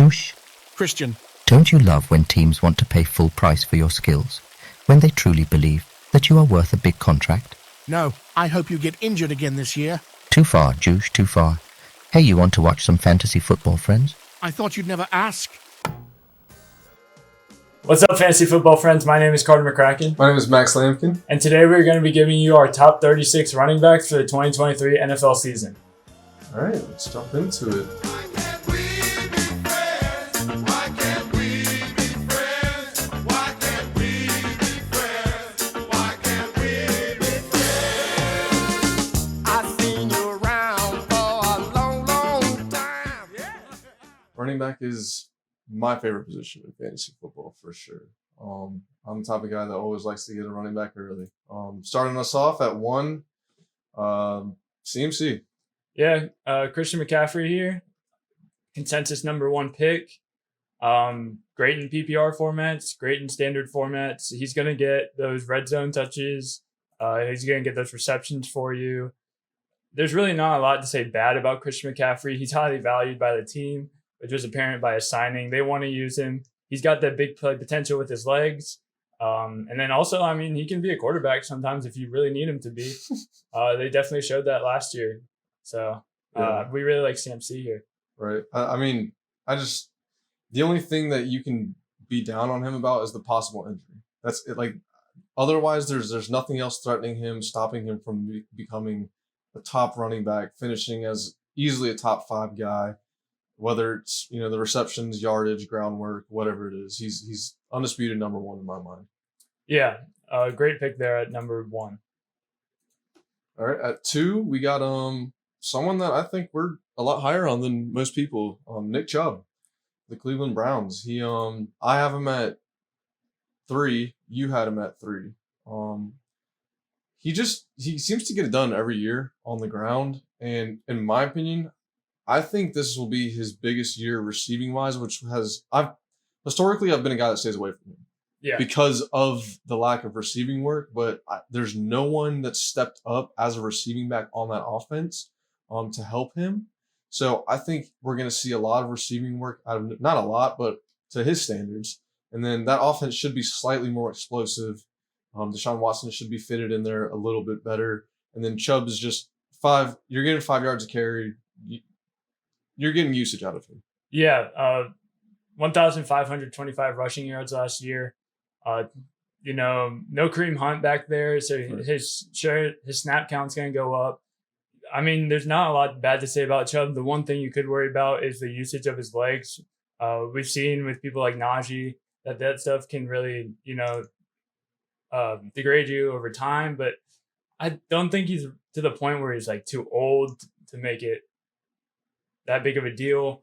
Juice. Christian. Don't you love when teams want to pay full price for your skills? When they truly believe that you are worth a big contract? No, I hope you get injured again this year. Too far, Juice, too far. Hey, you want to watch some fantasy football, friends? I thought you'd never ask. What's up, fantasy football friends? My name is Carter McCracken. My name is Max Lampkin. And today we're going to be giving you our top 36 running backs for the 2023 NFL season. All right, let's jump into it. Running back is my favorite position in fantasy football for sure. I'm the type of guy that always likes to get a running back early. Starting us off at 1, CMC. Yeah, Christan McCaffrey here. Consensus number 1 pick. Great in PPR formats, great in standard formats. He's going to get those red zone touches. He's going to get those receptions for you. There's really not a lot to say bad about Christian McCaffrey. He's highly valued by the team, which was apparent by his signing. They want to use him. He's got that big play potential with his legs. And then also, I mean, he can be a quarterback sometimes if you really need him to be. They definitely showed that last year. So we really like CMC here. Right. I mean, the only thing that you can be down on him about is the possible injury. That's it. Like, otherwise, there's nothing else threatening him, stopping him from becoming a top running back, finishing as easily a top 5 guy. Whether it's, the receptions, yardage, groundwork, whatever it is, he's undisputed number 1 in my mind. Yeah, great pick there at number 1. All right, at 2, we got someone that I think we're a lot higher on than most people, Nick Chubb, the Cleveland Browns. I have him at 3. You had him at 3. He seems to get it done every year on the ground, and in my opinion, I think this will be his biggest year receiving wise, I've been a guy that stays away from him. Yeah. Because of the lack of receiving work, but there's no one that stepped up as a receiving back on that offense to help him. So I think we're going to see a lot of receiving work not a lot, but to his standards. And then that offense should be slightly more explosive. Deshaun Watson should be fitted in there a little bit better. And then Chubb is just you're getting 5 yards a carry. You're getting usage out of him. Yeah, 1,525 rushing yards last year. No Kareem Hunt back there, so his snap count's going to go up. I mean, there's not a lot bad to say about Chubb. The one thing you could worry about is the usage of his legs. We've seen with people like Najee that stuff can really, degrade you over time. But I don't think he's to the point where he's like too old to make it that big of a deal.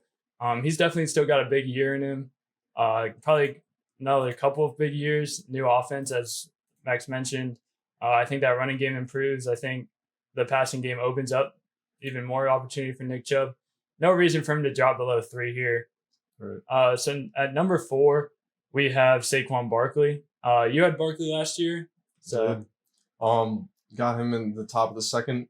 He's definitely still got a big year in him. Probably another couple of big years. New offense, as Max mentioned. I think that running game improves. I think the passing game opens up even more opportunity for Nick Chubb. No reason for him to drop below 3 here. Right. So at number 4, we have Saquon Barkley. You had Barkley last year. So got him in the top of the second.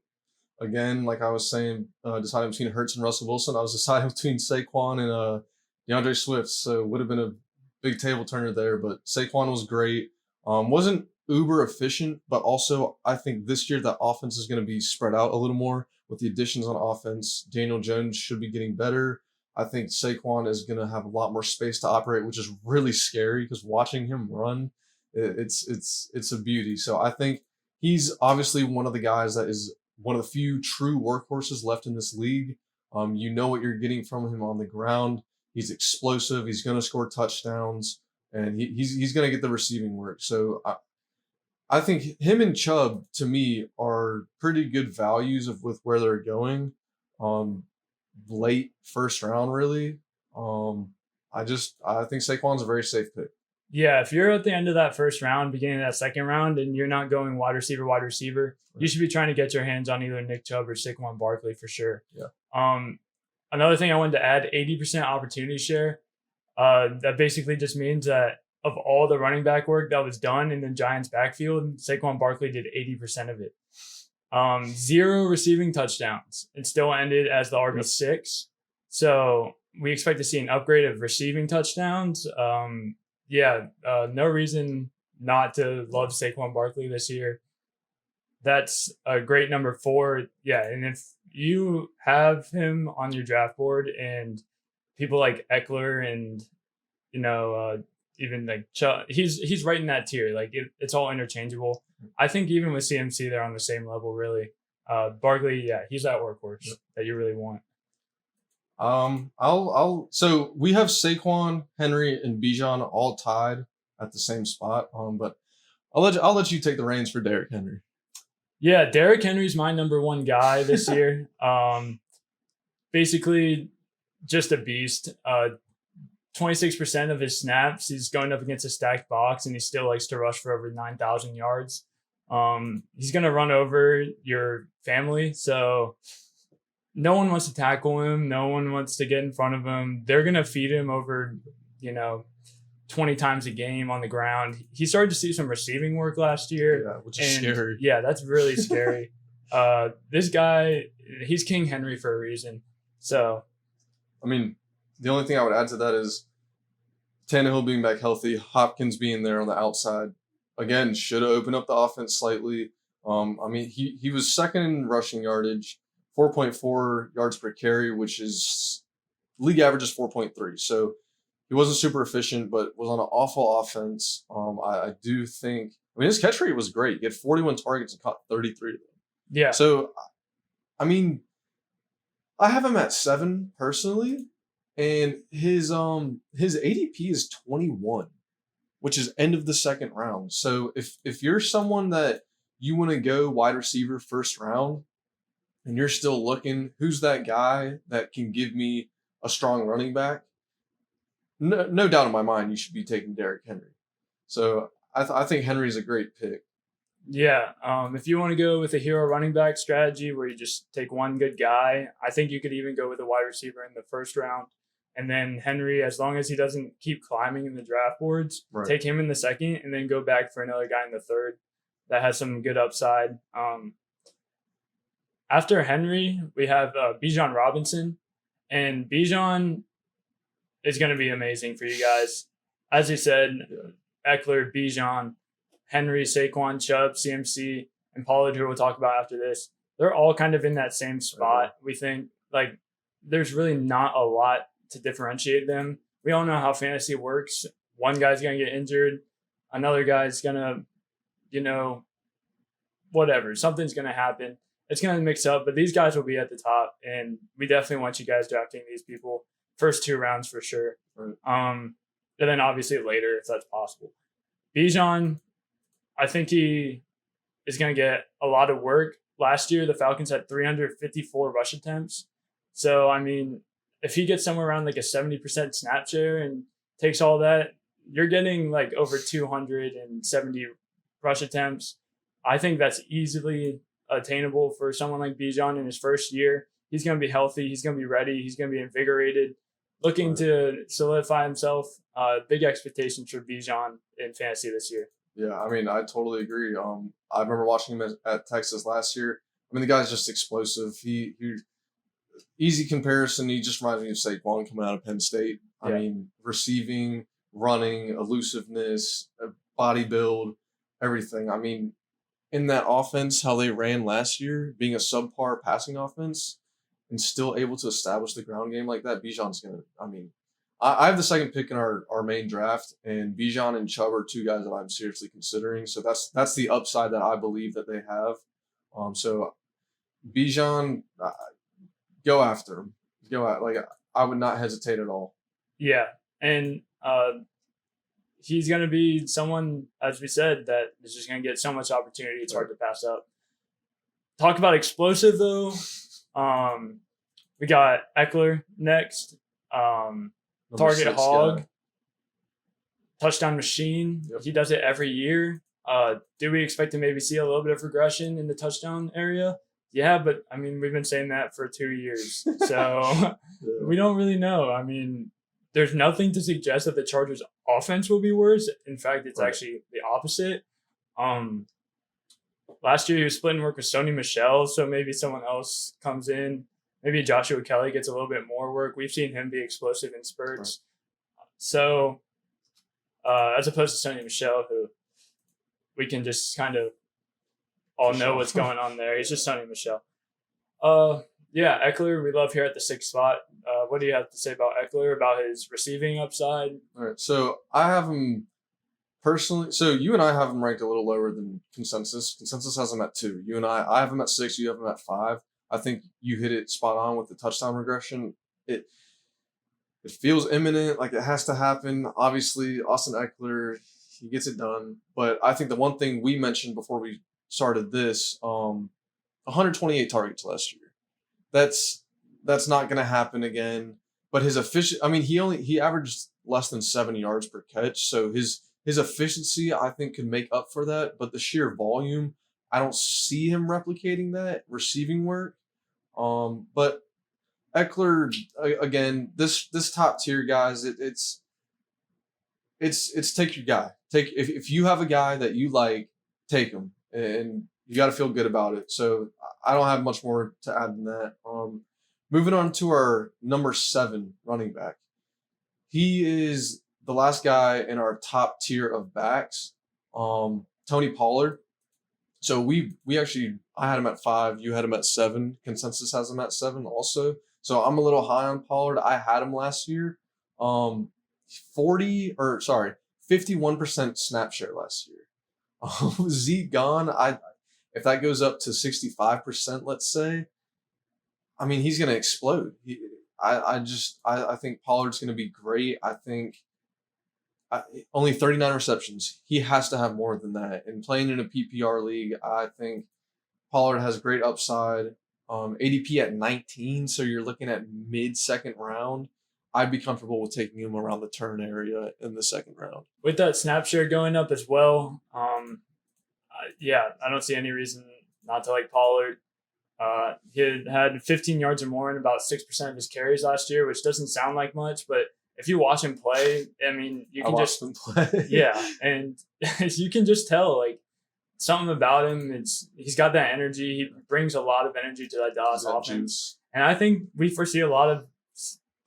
Again, like I was saying, deciding between Hurts and Russell Wilson. I was deciding between Saquon and DeAndre Swift. So it would have been a big table turner there. But Saquon was great. Wasn't uber efficient, but also I think this year that offense is going to be spread out a little more with the additions on offense. Daniel Jones should be getting better. I think Saquon is going to have a lot more space to operate, which is really scary because watching him run, it's a beauty. So I think he's obviously one of the guys that is one of the few true workhorses left in this league. You know what you're getting from him on the ground. He's explosive. He's going to score touchdowns, and he's going to get the receiving work. So I think him and Chubb, to me, are pretty good values with where they're going. Late first round, really. I think Saquon's a very safe pick. Yeah, if you're at the end of that first round, beginning of that second round, and you're not going wide receiver, you should be trying to get your hands on either Nick Chubb or Saquon Barkley for sure. Yeah. Another thing I wanted to add, 80% opportunity share. That basically just means that of all the running back work that was done in the Giants backfield, Saquon Barkley did 80% of it. 0 receiving touchdowns and still ended as the RB6. So we expect to see an upgrade of receiving touchdowns. No reason not to love Saquon Barkley this year. That's a great number 4. Yeah, and if you have him on your draft board and people like Ekeler and, even like he's right in that tier. Like it's all interchangeable. I think even with CMC, they're on the same level, really. Barkley, yeah, he's that workhorse that you really want. So we have Saquon, Henry, and Bijan all tied at the same spot. But I'll let you take the reins for Derrick Henry. Yeah, Derrick Henry's my number 1 guy this year. Basically, just a beast. 26% of his snaps, he's going up against a stacked box, and he still likes to rush for over 9,000 yards. He's going to run over your family, so no one wants to tackle him. No one wants to get in front of him. They're going to feed him over, 20 times a game on the ground. He started to see some receiving work last year. Which is scary. Yeah, that's really scary. This guy, he's King Henry for a reason. So, I mean, the only thing I would add to that is Tannehill being back healthy, Hopkins being there on the outside. Again, should have opened up the offense slightly. He was second in rushing yardage, 4.4 yards per carry, which is league average is 4.3. So he wasn't super efficient, but was on an awful offense. I do think, his catch rate was great. He had 41 targets and caught 33 of them. Yeah. So, I have him at 7 personally, and his ADP is 21, which is end of the second round. So if you're someone that you want to go wide receiver first round, and you're still looking, who's that guy that can give me a strong running back? No doubt in my mind, you should be taking Derrick Henry. So I think Henry's a great pick. Yeah. If you want to go with a hero running back strategy where you just take one good guy, I think you could even go with a wide receiver in the first round. And then Henry, as long as he doesn't keep climbing in the draft boards, take him in the second and then go back for another guy in the third that has some good upside. After Henry, we have Bijan Robinson. And Bijan is going to be amazing for you guys. As you said, Ekeler, Bijan, Henry, Saquon, Chubb, CMC, and Pollard, who we'll talk about after this, they're all kind of in that same spot. We think there's really not a lot to differentiate them. We all know how fantasy works. One guy's going to get injured. Another guy's going to, whatever. Something's going to happen. It's going to mix up, but these guys will be at the top, and we definitely want you guys drafting these people first 2 rounds for sure. And then obviously later if that's possible. Bijan, I think he is going to get a lot of work. Last year, the Falcons had 354 rush attempts. So, if he gets somewhere around like a 70% snap share and takes all that, you're getting like over 270 rush attempts. I think that's easily attainable for someone like Bijan in his first year. He's going to be healthy. He's going to be ready. He's going to be invigorated, looking to solidify himself. Big expectations for Bijan in fantasy this year. Yeah, I totally agree. I remember watching him at Texas last year. The guy's just explosive. He easy comparison. He just reminds me of Saquon coming out of Penn State. Receiving, running, elusiveness, body build, everything. In that offense, how they ran last year, being a subpar passing offense and still able to establish the ground game like that, Bijan's going to, I have the second pick in our main draft, and Bijan and Chubb are 2 guys that I'm seriously considering. So that's the upside that I believe that they have. So Bijan, go after him. I would not hesitate at all. Yeah. And he's going to be someone, as we said, that is just going to get so much opportunity. It's hard to pass up. Talk about explosive, though. We got Ekeler next. Target hog. Guy. Touchdown machine. Yep. He does it every year. Do we expect to maybe see a little bit of regression in the touchdown area? Yeah, but we've been saying that for 2 years. So we don't really know. There's nothing to suggest that the Chargers offense will be worse. In fact, it's actually the opposite. Last year he was splitting work with Sony Michel, so maybe someone else comes in. maybe Joshua Kelly gets a little bit more work. We've seen him be explosive in spurts. Right. So as opposed to Sony Michel, who we can just kind of all know what's going on there. He's just Sony Michel. Yeah, Ekeler, we love here at the 6th spot. What do you have to say about Ekeler, about his receiving upside? All right, so I have him personally. So you and I have him ranked a little lower than consensus. Consensus has him at 2. You and I have him at 6. You have him at 5. I think you hit it spot on with the touchdown regression. It feels imminent, like it has to happen. Obviously, Austin Ekeler, he gets it done. But I think the one thing we mentioned before we started this, 128 targets last year. That's not going to happen again. But his he averaged less than 7 yards per catch. So his efficiency, I think, can make up for that. But the sheer volume, I don't see him replicating that receiving work. But Ekeler, again, this top tier guys, it's take your guy. If you have a guy that you like, take him, and you got to feel good about it. So I don't have much more to add than that. Moving on to our number 7 running back. He is the last guy in our top tier of backs, Tony Pollard. So I had him at 5. You had him at 7. Consensus has him at 7 also. So I'm a little high on Pollard. I had him last year. 51% snap share last year. Zeke gone. If that goes up to 65%, let's say, I mean, he's going to explode. I think Pollard's going to be great. I think only 39 receptions. He has to have more than that. And playing in a PPR league, I think Pollard has great upside. ADP at 19, so you're looking at mid-second round. I'd be comfortable with taking him around the turn area in the 2nd round. With that snap share going up as well, I don't see any reason not to like Pollard. He had 15 yards or more in about 6% of his carries last year, which doesn't sound like much, but if you watch him play, I mean, you can just play. Yeah, and you can just tell like something about him. He's got that energy. He brings a lot of energy to that Dallas offense, and I think we foresee a lot of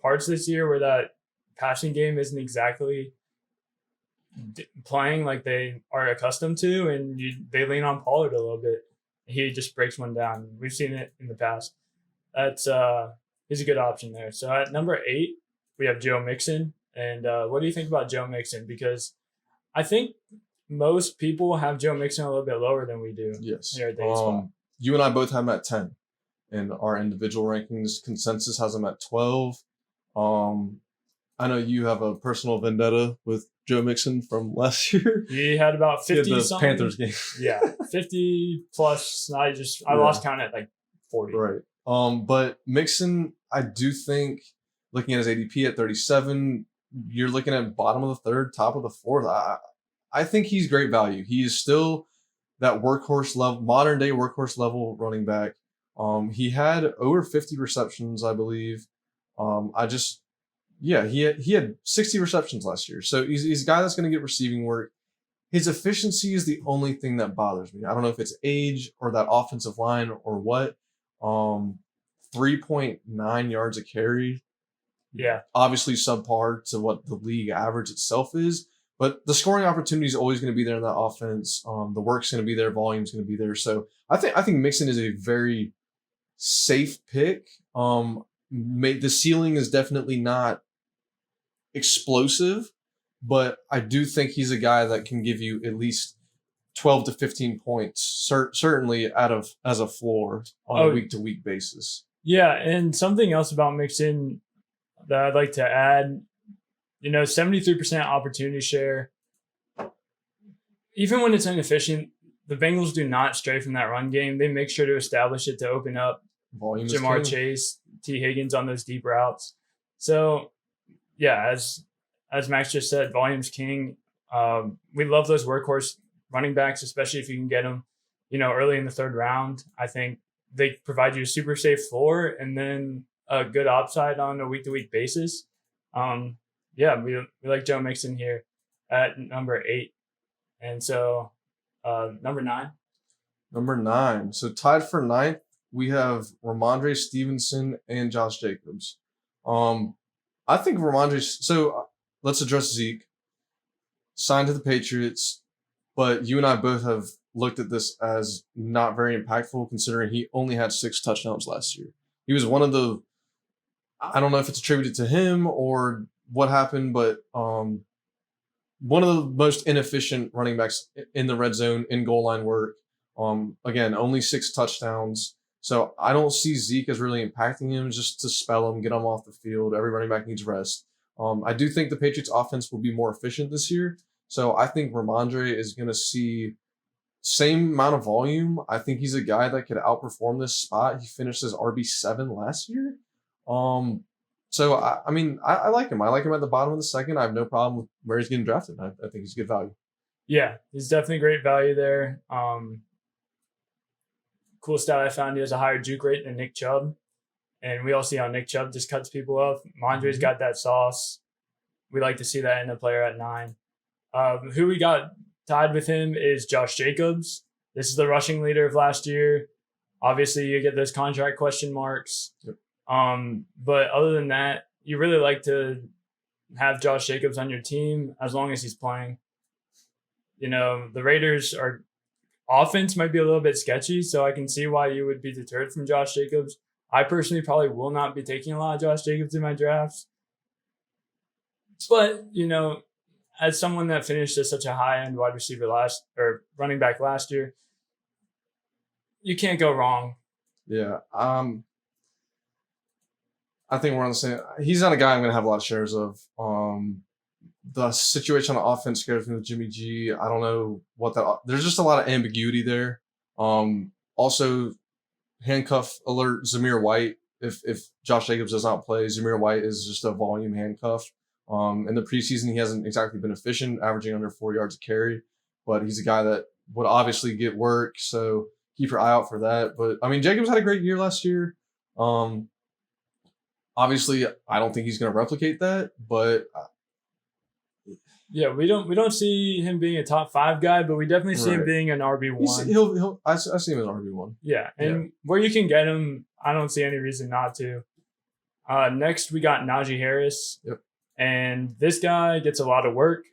parts this year where that passing game isn't exactly playing like they are accustomed to, and they lean on Pollard a little bit. He just breaks one down. We've seen it in the past. That's he's a good option there. So at number 8, we have Joe Mixon. And what do you think about Joe Mixon? Because I think most people have Joe Mixon a little bit lower than we do. Yes. Here at the 8th spot. You and I both have him at 10. In our individual rankings, consensus has him at 12. I know you have a personal vendetta with Joe Mixon from last year. He had about 50 the something. Panthers game. Yeah, 50 plus. I lost count at like 40. Right. But Mixon, I do think, looking at his ADP at 37, you're looking at bottom of the 3rd, top of the 4th. I think he's great value. He is still that workhorse level, modern day workhorse level running back. He had over 50 receptions, I believe. He had 60 receptions last year. So he's a guy that's going to get receiving work. His efficiency is the only thing that bothers me. I don't know if it's age or that offensive line or what. 3.9 yards a carry. Yeah. Obviously subpar to what the league average itself is. But the scoring opportunity is always going to be there in that offense. The work's going to be there. Volume's going to be there. So I think Mixon is a very safe pick. The ceiling is definitely not explosive, but I do think he's a guy that can give you at least 12 to 15 points, certainly as a floor on a week-to-week basis. Yeah, and something else about Mixon that I'd like to add, 73% opportunity share. Even when it's inefficient, the Bengals do not stray from that run game. They make sure to establish it to open up Volume Jamar Chase, T. Higgins on those deep routes. So, yeah, as Max just said, volume's king. We love those workhorse running backs, especially if you can get them, early in the 3rd round. I think they provide you a super safe floor and then a good upside on a week-to-week basis. We like Joe Mixon here at number 8. And so number 9. Number 9. So tied for 9th we have Rhamondre Stevenson and Josh Jacobs. I think so let's address Zeke. Signed to the Patriots, but you and I both have looked at this as not very impactful considering he only had 6 touchdowns last year. He was one of the, I don't know if it's attributed to him or what happened, but one of the most inefficient running backs in the red zone in goal line work. Again, only 6 touchdowns. So I don't see Zeke as really impacting him, just to spell him, get him off the field. Every running back needs rest. I do think the Patriots offense will be more efficient this year. So I think Rhamondre is going to see same amount of volume. I think he's a guy that could outperform this spot. He finished as RB7 last year. So I mean, I like him. I like him at the bottom of the second. I have no problem with where he's getting drafted. I think he's good value. Yeah, he's definitely great value there. Cool stat I found, he has a higher juke rate than Nick Chubb. And we all see how Nick Chubb just cuts people up. Mondre's got that sauce. We like to see that in a player at 9. Who we got tied with him is Josh Jacobs. This is the rushing leader of last year. Obviously, you get those contract question marks. Yep. But other than that, you really like to have Josh Jacobs on your team as long as he's playing. You know, the Raiders' offense might be a little bit sketchy, so I can see why you would be deterred from Josh Jacobs. I personally probably will not be taking a lot of Josh Jacobs in my drafts. But, you know, as someone that finished as such a high-end wide receiver running back last year, you can't go wrong. Yeah. I think we're on the same. He's not a guy I'm going to have a lot of shares of. The situation on offense scares me with Jimmy G. I don't know what that. There's just a lot of ambiguity there. Also, handcuff alert Jahmyr White. If Josh Jacobs does not play, Jahmyr White is just a volume handcuff. In the preseason, he hasn't exactly been efficient, averaging under 4 yards a carry, but he's a guy that would obviously get work. So keep your eye out for that. But I mean, Jacobs had a great year last year. Obviously, I don't think he's going to replicate that, but yeah, we don't see him being a top 5 guy, but we definitely see him being an RB1. I see him as RB1. Yeah, and where you can get him, I don't see any reason not to. Next, we got Najee Harris. Yep. And this guy gets a lot of work.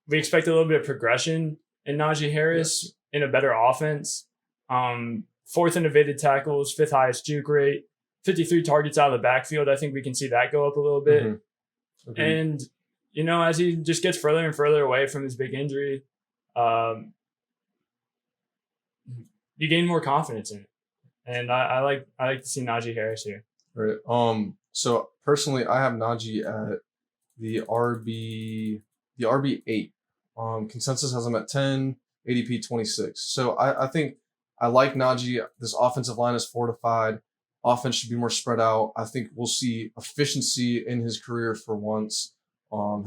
We expect a little bit of progression in Najee Harris in a better offense. 4th in evaded tackles, 5th highest juke rate, 53 targets out of the backfield. I think we can see that go up a little bit. Mm-hmm. Okay. And, you know, as he just gets further and further away from his big injury, you gain more confidence in it. And I like to see Najee Harris here. Right. So personally, I have Najee at the RB8. Consensus has him at 10, ADP 26. So I think I like Najee. This offensive line is fortified. Offense should be more spread out. I think we'll see efficiency in his career for once.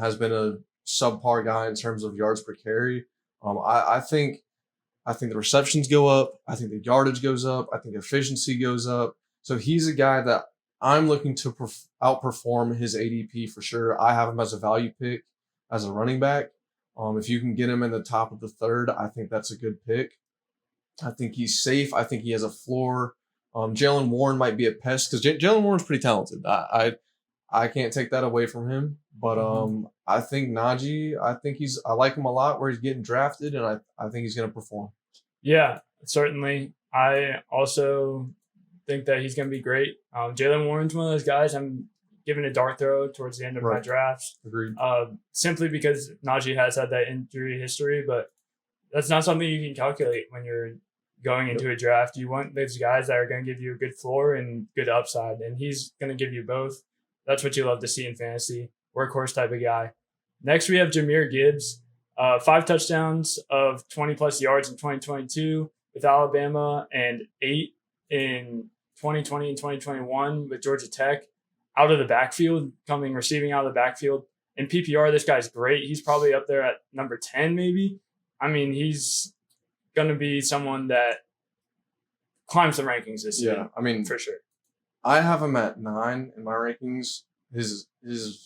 Has been a subpar guy in terms of yards per carry. I think the receptions go up. I think the yardage goes up. I think efficiency goes up. So he's a guy that I'm looking to outperform his ADP for sure. I have him as a value pick as a running back. If you can get him in the top of the 3rd, I think that's a good pick. I think he's safe. I think he has a floor. Jalen Warren might be a pest because Jalen Warren's pretty talented. I can't take that away from him. But I think Najee, I like him a lot where he's getting drafted, and I think he's going to perform. Yeah, certainly. I also think that he's going to be great. Jalen Warren's one of those guys I'm giving a dart throw towards the end of my drafts. Agreed. Simply because Najee has had that injury history, but that's not something you can calculate when you're going into a draft. You want those guys that are going to give you a good floor and good upside, and he's going to give you both. That's what you love to see in fantasy, workhorse type of guy. Next, we have Jahmyr Gibbs, 5 touchdowns of 20-plus yards in 2022 with Alabama and 8 in 2020 and 2021 with Georgia Tech. Out of the backfield, receiving out of the backfield. In PPR, this guy's great. He's probably up there at number 10 maybe. I mean, he's going to be someone that climbs the rankings this year. Yeah, I mean, for sure. I have him at 9 in my rankings. His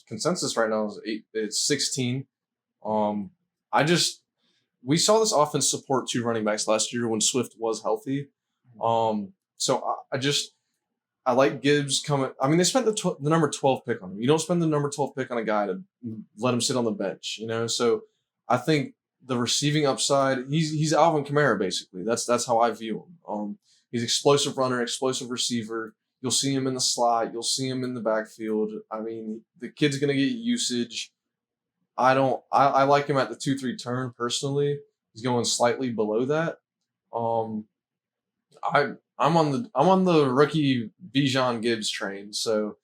consensus right now is 8. It's 16. We saw this offense support 2 running backs last year when Swift was healthy. So I like Gibbs coming. I mean, they spent the number 12 pick on him. You don't spend the number 12 pick on a guy to let him sit on the bench, So I think the receiving upside, he's Alvin Kamara basically. That's how I view him. He's explosive runner, explosive receiver. You'll see him in the slot. You'll see him in the backfield. I mean, the kid's gonna get usage. I like him at the 2-3 turn personally. He's going slightly below that. I'm on the rookie Bijan Gibbs train, so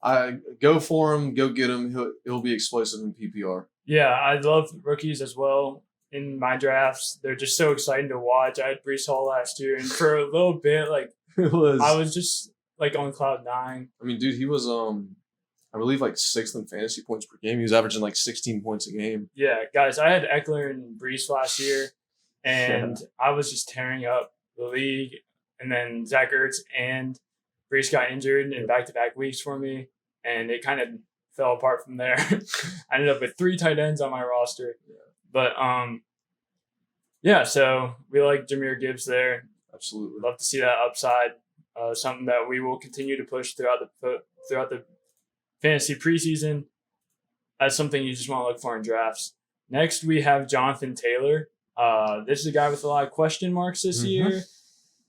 I go for him, go get him. He'll be explosive in PPR. Yeah, I love rookies as well in my drafts. They're just so exciting to watch. I had Breece Hall last year, and for a little bit, I was just on cloud 9. I mean, dude, he was I believe 6th in fantasy points per game. He was averaging 16 points a game. Yeah, guys, I had Ekeler and Breece last year, and I was just tearing up the league. And then Zach Ertz and Breece got injured in back-to-back weeks for me, and it kind of fell apart from there. I ended up with 3 tight ends on my roster. Yeah. But, so we like Jahmyr Gibbs there. Absolutely. Love to see that upside, something that we will continue to push throughout the fantasy preseason. That's something you just want to look for in drafts. Next, we have Jonathan Taylor. This is a guy with a lot of question marks this year.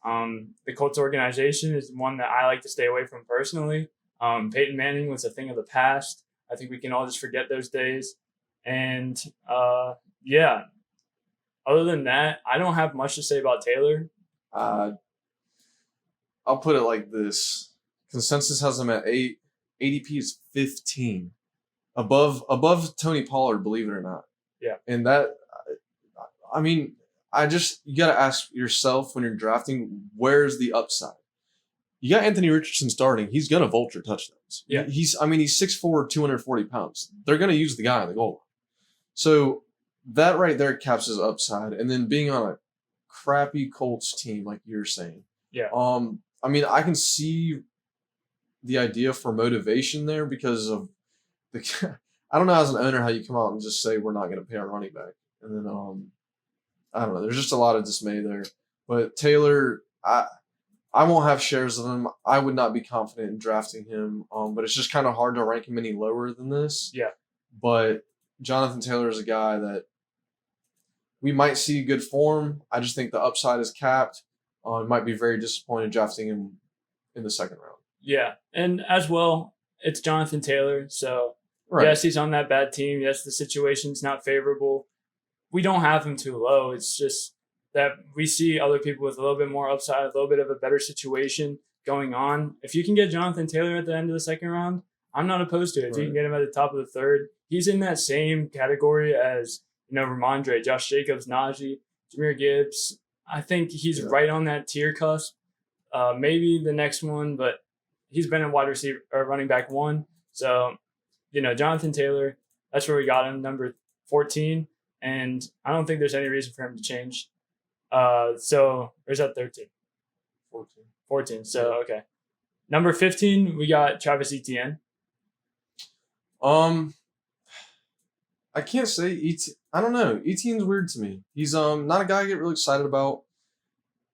The Colts organization is one that I like to stay away from personally. Peyton Manning was a thing of the past. I think we can all just forget those days. And, other than that, I don't have much to say about Taylor. I'll put it like this. Consensus has him at 8. ADP is 15. Above Tony Pollard, believe it or not. Yeah. And that, I mean, you got to ask yourself when you're drafting, where's the upside? You got Anthony Richardson starting. He's going to vulture touchdowns. Yeah. He's 6'4", 240 pounds. They're going to use the guy on the goal line. So that right there caps his upside. And then being on a crappy Colts team, like you're saying. Yeah. I mean, I can see the idea for motivation there because of I don't know as an owner how you come out and just say we're not going to pay our running back. And then, I don't know. There's just a lot of dismay there. But Taylor, I won't have shares of him. I would not be confident in drafting him. But it's just kind of hard to rank him any lower than this. Yeah. But Jonathan Taylor is a guy that we might see good form. I just think the upside is capped. Might be very disappointed drafting him in the second round. Yeah. And as well, it's Jonathan Taylor. So, yes, he's on that bad team. Yes, the situation's not favorable. We don't have him too low. It's just that we see other people with a little bit more upside, a little bit of a better situation going on. If you can get Jonathan Taylor at the end of the second round, I'm not opposed to it. If you can get him at the top of the third, he's in that same category as, Rhamondre, Josh Jacobs, Najee, Jahmyr Gibbs. I think he's right on that tier cusp. Maybe the next one, but he's been in wide receiver or running back 1. So, Jonathan Taylor, that's where we got him, number 14. And I don't think there's any reason for him to change. So where's that 13? 14. So, okay. Number 15, we got Travis Etienne. I can't say Etienne. I don't know. Etienne's weird to me. He's not a guy I get really excited about.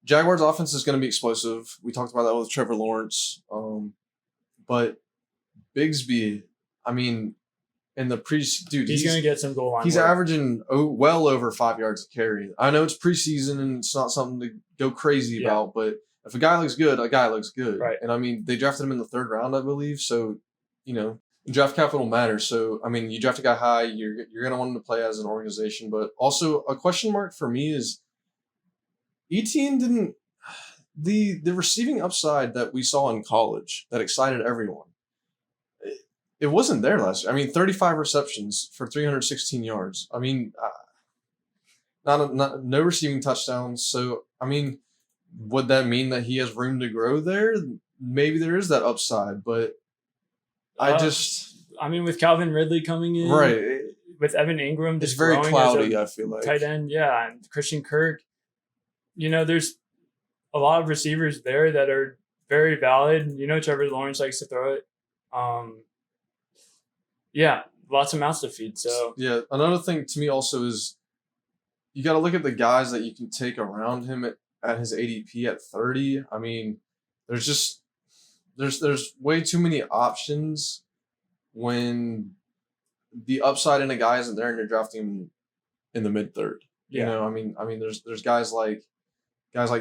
Jaguars offense is going to be explosive. We talked about that with Trevor Lawrence. But Bigsby, I mean, in the dude, he's going to get some goal line. He's averaging well over 5 yards a carry. I know it's preseason and it's not something to go crazy about, but if a guy looks good, a guy looks good. Right. And I mean, they drafted him in the 3rd round, I believe. So, draft capital matters. So, I mean, you draft a guy high, you're going to want him to play as an organization. But also a question mark for me is Etienne didn't the receiving upside that we saw in college that excited everyone. It wasn't there last year. I mean, 35 receptions for 316 yards. I mean, no receiving touchdowns. So, I mean, would that mean that he has room to grow there? Maybe there is that upside, but with Calvin Ridley coming in, right? With Evan Ingram, it's very cloudy. I feel like tight end, and Christian Kirk. There's a lot of receivers there that are very valid. Trevor Lawrence likes to throw it. Lots of mouths to feed. So another thing to me also is you got to look at the guys that you can take around him at his ADP at 30. I mean, there's way too many options when the upside in a guy isn't there and you're drafting him in the mid third. Yeah. You know, I mean, there's guys like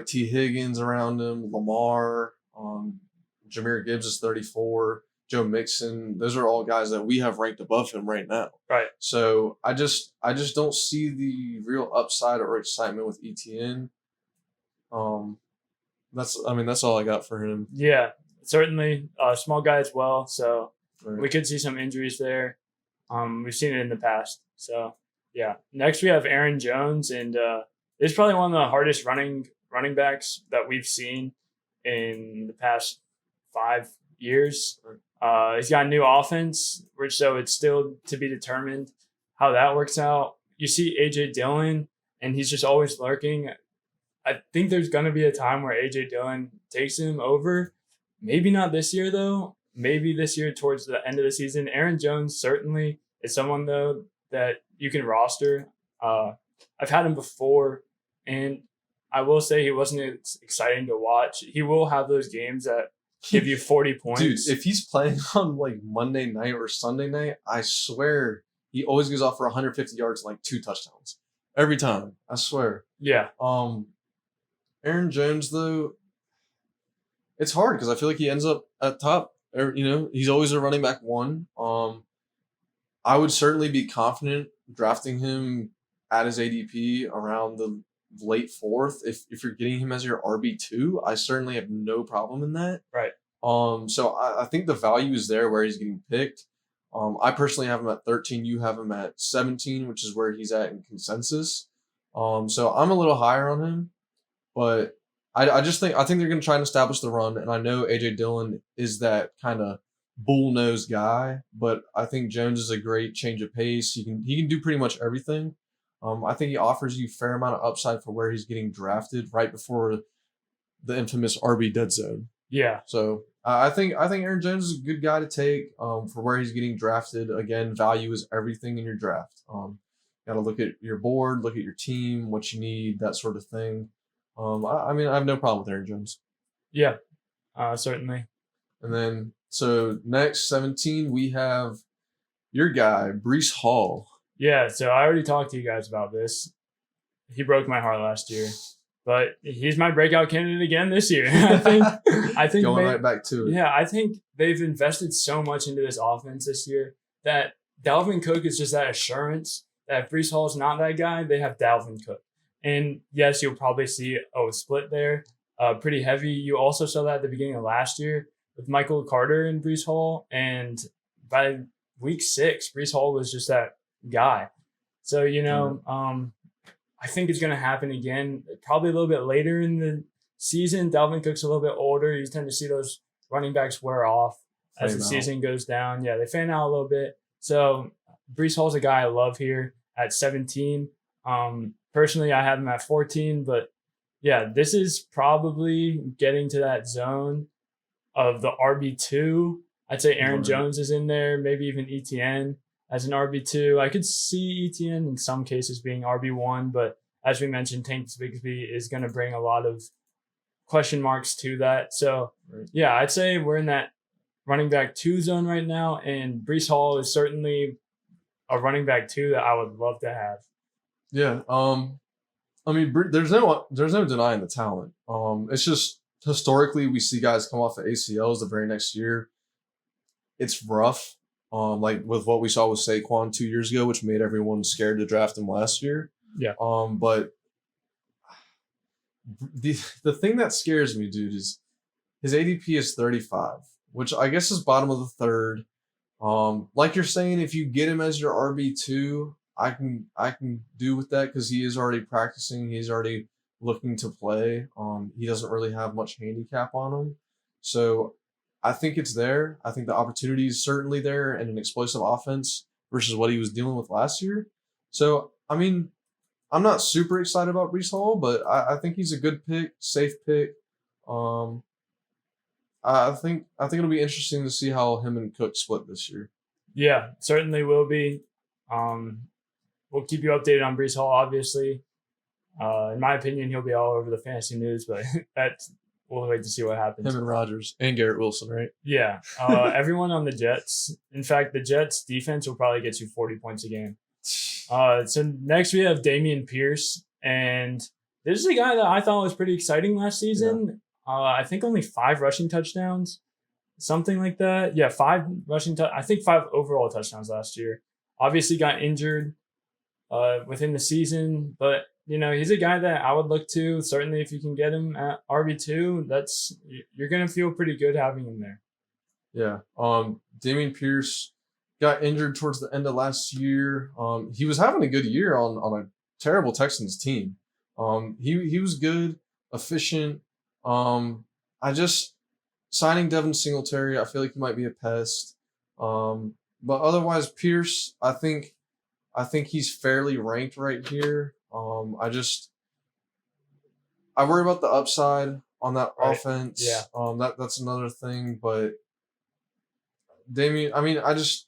T. Higgins around him, Lamar, Jahmyr Gibbs is 34, Joe Mixon. Those are all guys that we have ranked above him right now. Right. So I just don't see the real upside or excitement with Etienne. That's all I got for him. Yeah, certainly a small guy as well. So Right. we could see some injuries there. We've seen it in the past. So yeah. Next we have Aaron Jones, and it's probably one of the hardest running backs that we've seen in the past 5 years. He's got a new offense, so it's still to be determined how that works out. You see AJ Dillon, and he's just always lurking. I think there's going to be a time where AJ Dillon takes him over. Maybe not this year, though. Maybe this year towards the end of the season. Aaron Jones certainly is someone, though, that you can roster. I've had him before, and I will say he wasn't exciting to watch. He will have those games that give you 40 points. Dude, if he's playing on like Monday night or Sunday night, I swear he always goes off for 150 yards and like 2 touchdowns. Every time. I swear. Yeah. Aaron Jones, though, it's hard because I feel like he ends up at top. You know, he's always a running back 1. I would certainly be confident drafting him at his ADP around the late 4th. If you're getting him as your RB2, I certainly have no problem in that. Right. So I think the value is there where he's getting picked. I personally have him at 13. You have him at 17, which is where he's at in consensus. So I'm a little higher on him, but I think they're going to try and establish the run. And I know AJ Dillon is that kind of bull-nosed guy, but I think Jones is a great change of pace. He can do pretty much everything. I think he offers you a fair amount of upside for where he's getting drafted right before the infamous RB dead zone. Yeah. So I think Aaron Jones is a good guy to take for where he's getting drafted. Again, value is everything in your draft. Got to look at your board, look at your team, what you need, that sort of thing. I mean, I have no problem with Aaron Jones. Yeah, certainly. And then, so next, 17, we have your guy, Breece Hall. Yeah, so I already talked to you guys about this. He broke my heart last year, but he's my breakout candidate again this year. I think going right back to it. Yeah, I think they've invested so much into this offense this year that Dalvin Cook is just that assurance that if Breece Hall is not that guy, they have Dalvin Cook. And yes, you'll probably see a split there, pretty heavy. You also saw that at the beginning of last year with Michael Carter and Breece Hall, and by week 6, Breece Hall was just that guy. So, I think it's going to happen again, probably a little bit later in the season. Dalvin Cook's a little bit older. You tend to see those running backs wear off as the season goes down. Yeah, they fan out a little bit. So Breece Hall's a guy I love here at 17. Personally, I have him at 14, but yeah, this is probably getting to that zone of the RB2. I'd say Aaron Jones is in there, maybe even Etienne as an RB2. I could see Etienne in some cases being RB1, but as we mentioned, Tank Bigsby is going to bring a lot of question marks to that. So yeah, I'd say we're in that running back 2 zone right now, and Breece Hall is certainly a running back 2 that I would love to have. Yeah. I mean, there's no denying the talent. It's just historically we see guys come off of ACLs the very next year. It's rough. Like with what we saw with Saquon 2 years ago, which made everyone scared to draft him last year. Yeah. But the thing that scares me, dude, is his ADP is 35, which I guess is bottom of the 3rd. Like you're saying, if you get him as your RB2, I can do with that because he is already practicing. He's already looking to play. He doesn't really have much handicap on him. So I think it's there. I think the opportunity is certainly there and an explosive offense versus what he was dealing with last year. So, I mean, I'm not super excited about Breece Hall, but I think he's a good pick, safe pick. I think it'll be interesting to see how him and Cook split this year. Yeah, certainly will be. We'll keep you updated on Breece Hall, obviously. In my opinion, he'll be all over the fantasy news, but we'll wait to see what happens. Him and Rodgers and Garrett Wilson, right? Yeah. Everyone on the Jets. In fact, the Jets defense will probably get you 40 points a game. So next we have Dameon Pierce, and this is a guy that I thought was pretty exciting last season. Yeah. I think only 5 rushing touchdowns, something like that. Yeah, 5 rushing. I think 5 overall touchdowns last year. Obviously got injured within the season, but he's a guy that I would look to. Certainly, if you can get him at RB2, you're gonna feel pretty good having him there. Yeah. Dameon Pierce got injured towards the end of last year. He was having a good year on a terrible Texans team. He was good, efficient. Signing Devin Singletary, I feel like he might be a pest. But otherwise, Pierce, I think he's fairly ranked right here. I worry about the upside on that offense. Yeah. That's another thing. But Dameon,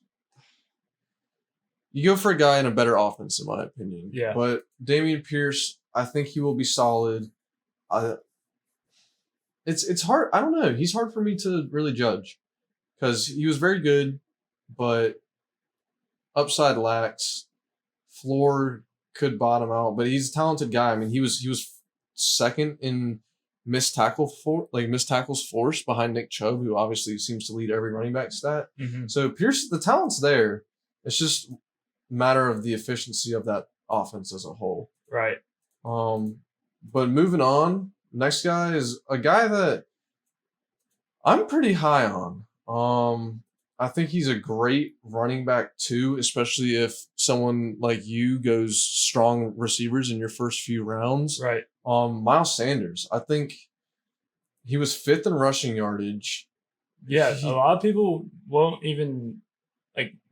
you go for a guy in a better offense, in my opinion. Yeah. But Dameon Pierce, I think he will be solid. It's hard. I don't know. He's hard for me to really judge because he was very good, but upside lacks. Floor could bottom out, but he's a talented guy. I mean, he was second in missed tackles forced behind Nick Chubb, who obviously seems to lead every running back stat. Mm-hmm. So Pierce, the talent's there. It's just a matter of the efficiency of that offense as a whole. Right. But moving on, next guy is a guy that I'm pretty high on. I think he's a great running back too, especially if someone like you goes strong receivers in your first few rounds. Right. Miles Sanders. I think he was 5th in rushing yardage. Yeah, a lot of people won't even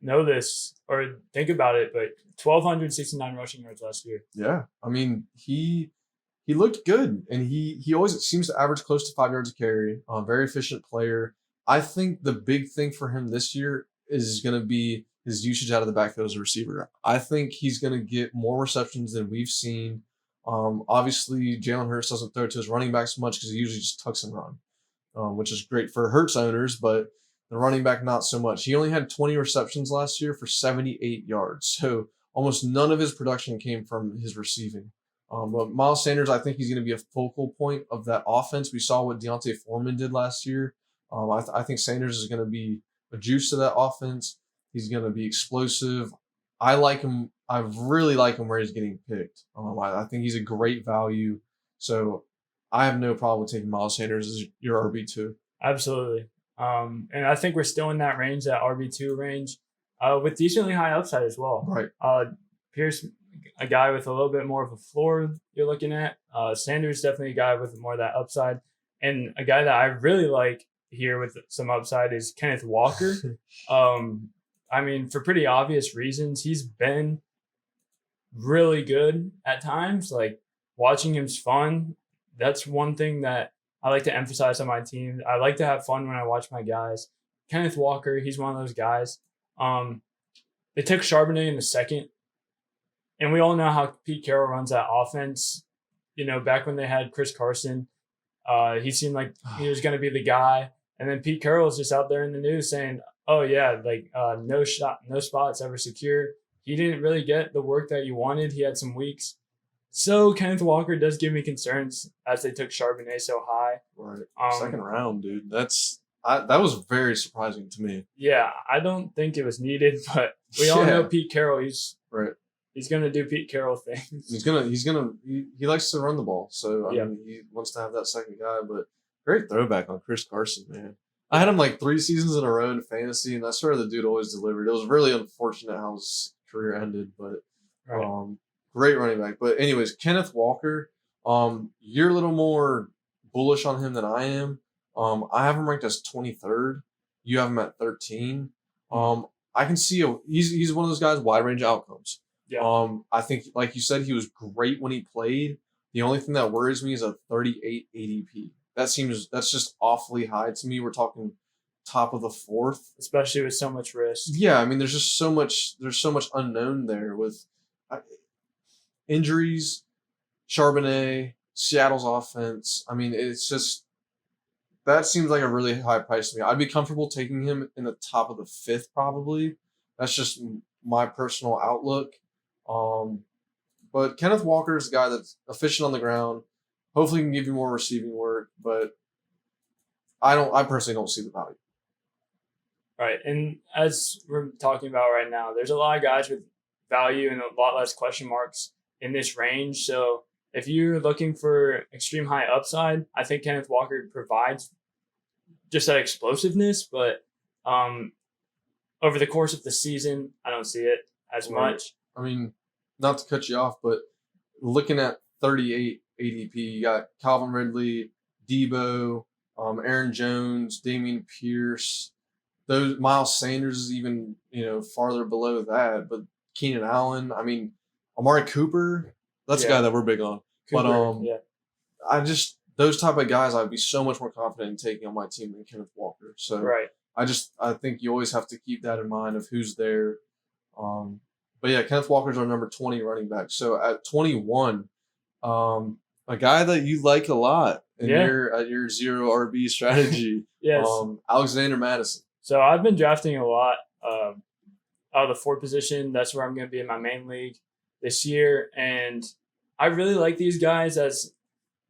know this or think about it, but 1,269 rushing yards last year. Yeah, I mean he looked good, and he always seems to average close to 5 yards a carry. Very efficient player. I think the big thing for him this year is going to be his usage out of the backfield as a receiver. I think he's going to get more receptions than we've seen. Obviously, Jalen Hurts doesn't throw to his running backs much because he usually just tucks and run, which is great for Hurts owners, but the running back not so much. He only had 20 receptions last year for 78 yards, so almost none of his production came from his receiving. But Miles Sanders, I think he's going to be a focal point of that offense. We saw what Deontay Foreman did last year. I think Sanders is going to be a juice to that offense. He's going to be explosive. I like him. I really like him where he's getting picked. I think he's a great value. So I have no problem with taking Miles Sanders as your RB2. Absolutely. And I think we're still in that range, that RB2 range, with decently high upside as well. Right. Pierce, a guy with a little bit more of a floor you're looking at. Sanders, definitely a guy with more of that upside. And a guy that I really like here with some upside is Kenneth Walker. For pretty obvious reasons, he's been really good at times. Watching him's fun. That's one thing that I like to emphasize on my team. I like to have fun when I watch my guys. Kenneth Walker, he's one of those guys. They took Charbonnet in the second, and we all know how Pete Carroll runs that offense. Back when they had Chris Carson, he seemed like he was going to be the guy. And then Pete Carroll is just out there in the news saying, oh, yeah, no spots ever secure. He didn't really get the work that he wanted. He had some weeks. So Kenneth Walker does give me concerns as they took Charbonnet so high. Right. Second round, dude. That was very surprising to me. Yeah, I don't think it was needed, but we all know Pete Carroll. He's going to do Pete Carroll things. He likes to run the ball. So, he wants to have that second guy, but great throwback on Chris Carson, man. I had him 3 seasons in a row in fantasy, and I swear the dude always delivered. It was really unfortunate how his career ended, but great running back. But anyways, Kenneth Walker, you're a little more bullish on him than I am. I have him ranked as 23rd. You have him at 13. I can see he's one of those guys, wide range outcomes. Yeah. I think, like you said, he was great when he played. The only thing that worries me is a 38 ADP. That's just awfully high to me. We're talking top of the 4th, especially with so much risk. Yeah, there's just so much unknown there with injuries. Charbonnet, Seattle's offense. I mean, it's just that seems like a really high price to me. I'd be comfortable taking him in the top of the 5th probably. That's just my personal outlook. But Kenneth Walker is a guy that's efficient on the ground. Hopefully, he can give you more receiving work, but I personally don't see the value. Right. And as we're talking about right now, there's a lot of guys with value and a lot less question marks in this range. So if you're looking for extreme high upside, I think Kenneth Walker provides just that explosiveness. But over the course of the season, I don't see it as much. I mean, not to cut you off, but looking at 38 ADP, you got Calvin Ridley, Debo, Aaron Jones, Dameon Pierce. Those Miles Sanders is even farther below that, but Keenan Allen. I mean, Amari Cooper. That's a guy that we're big on. Cooper, I just those type of guys I'd be so much more confident in taking on my team than Kenneth Walker. So right. I think you always have to keep that in mind of who's there. But yeah, Kenneth Walker's our number 20 running back. So at 21, a guy that you like a lot in your zero RB strategy. Yes. Alexander Mattison. So I've been drafting a lot out of the 4 position. That's where I'm going to be in my main league this year. And I really like these guys as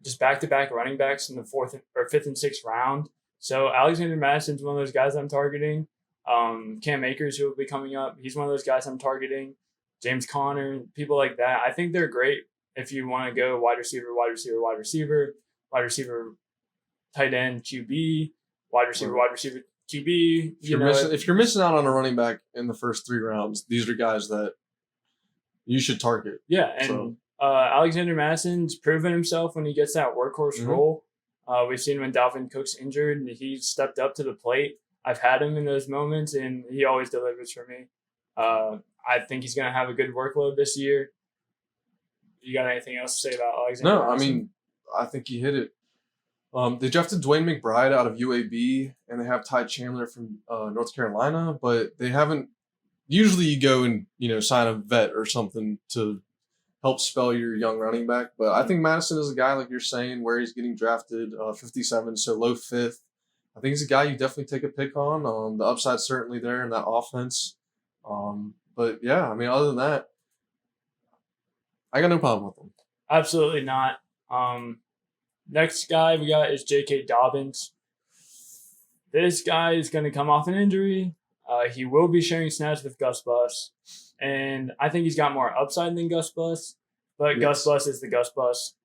just back-to-back running backs in the 4th or 5th and 6th round. So Alexander Madison's one of those guys I'm targeting. Cam Akers, who will be coming up, he's one of those guys I'm targeting. James Conner, people like that. I think they're great if you want to go wide receiver, tight end, QB, wide receiver, QB. If you're missing out on a running back in the first 3 rounds, these are guys that you should target. Yeah, and Alexander Madison's proven himself when he gets that workhorse role. We've seen when Dalvin Cook's injured and he stepped up to the plate. I've had him in those moments, and he always delivers for me. I think he's going to have a good workload this year. You got anything else to say about Alexander Madison? No, I mean, I think he hit it. They drafted Dwayne McBride out of UAB, and they have Ty Chandler from North Carolina, but they haven't. Usually, you go and sign a vet or something to help spell your young running back. But I think Madison is a guy, like you're saying, where he's getting drafted 57, so low 5th. I think he's a guy you definitely take a pick on. The upside's certainly there in that offense. But yeah, I mean, other than that, I got no problem with him. Absolutely not. Next guy we got is J.K. Dobbins. This guy is going to come off an injury. He will be sharing snaps with Gus Bus. And I think he's got more upside than Gus Bus. But yes. Gus Bus is the Gus Bus.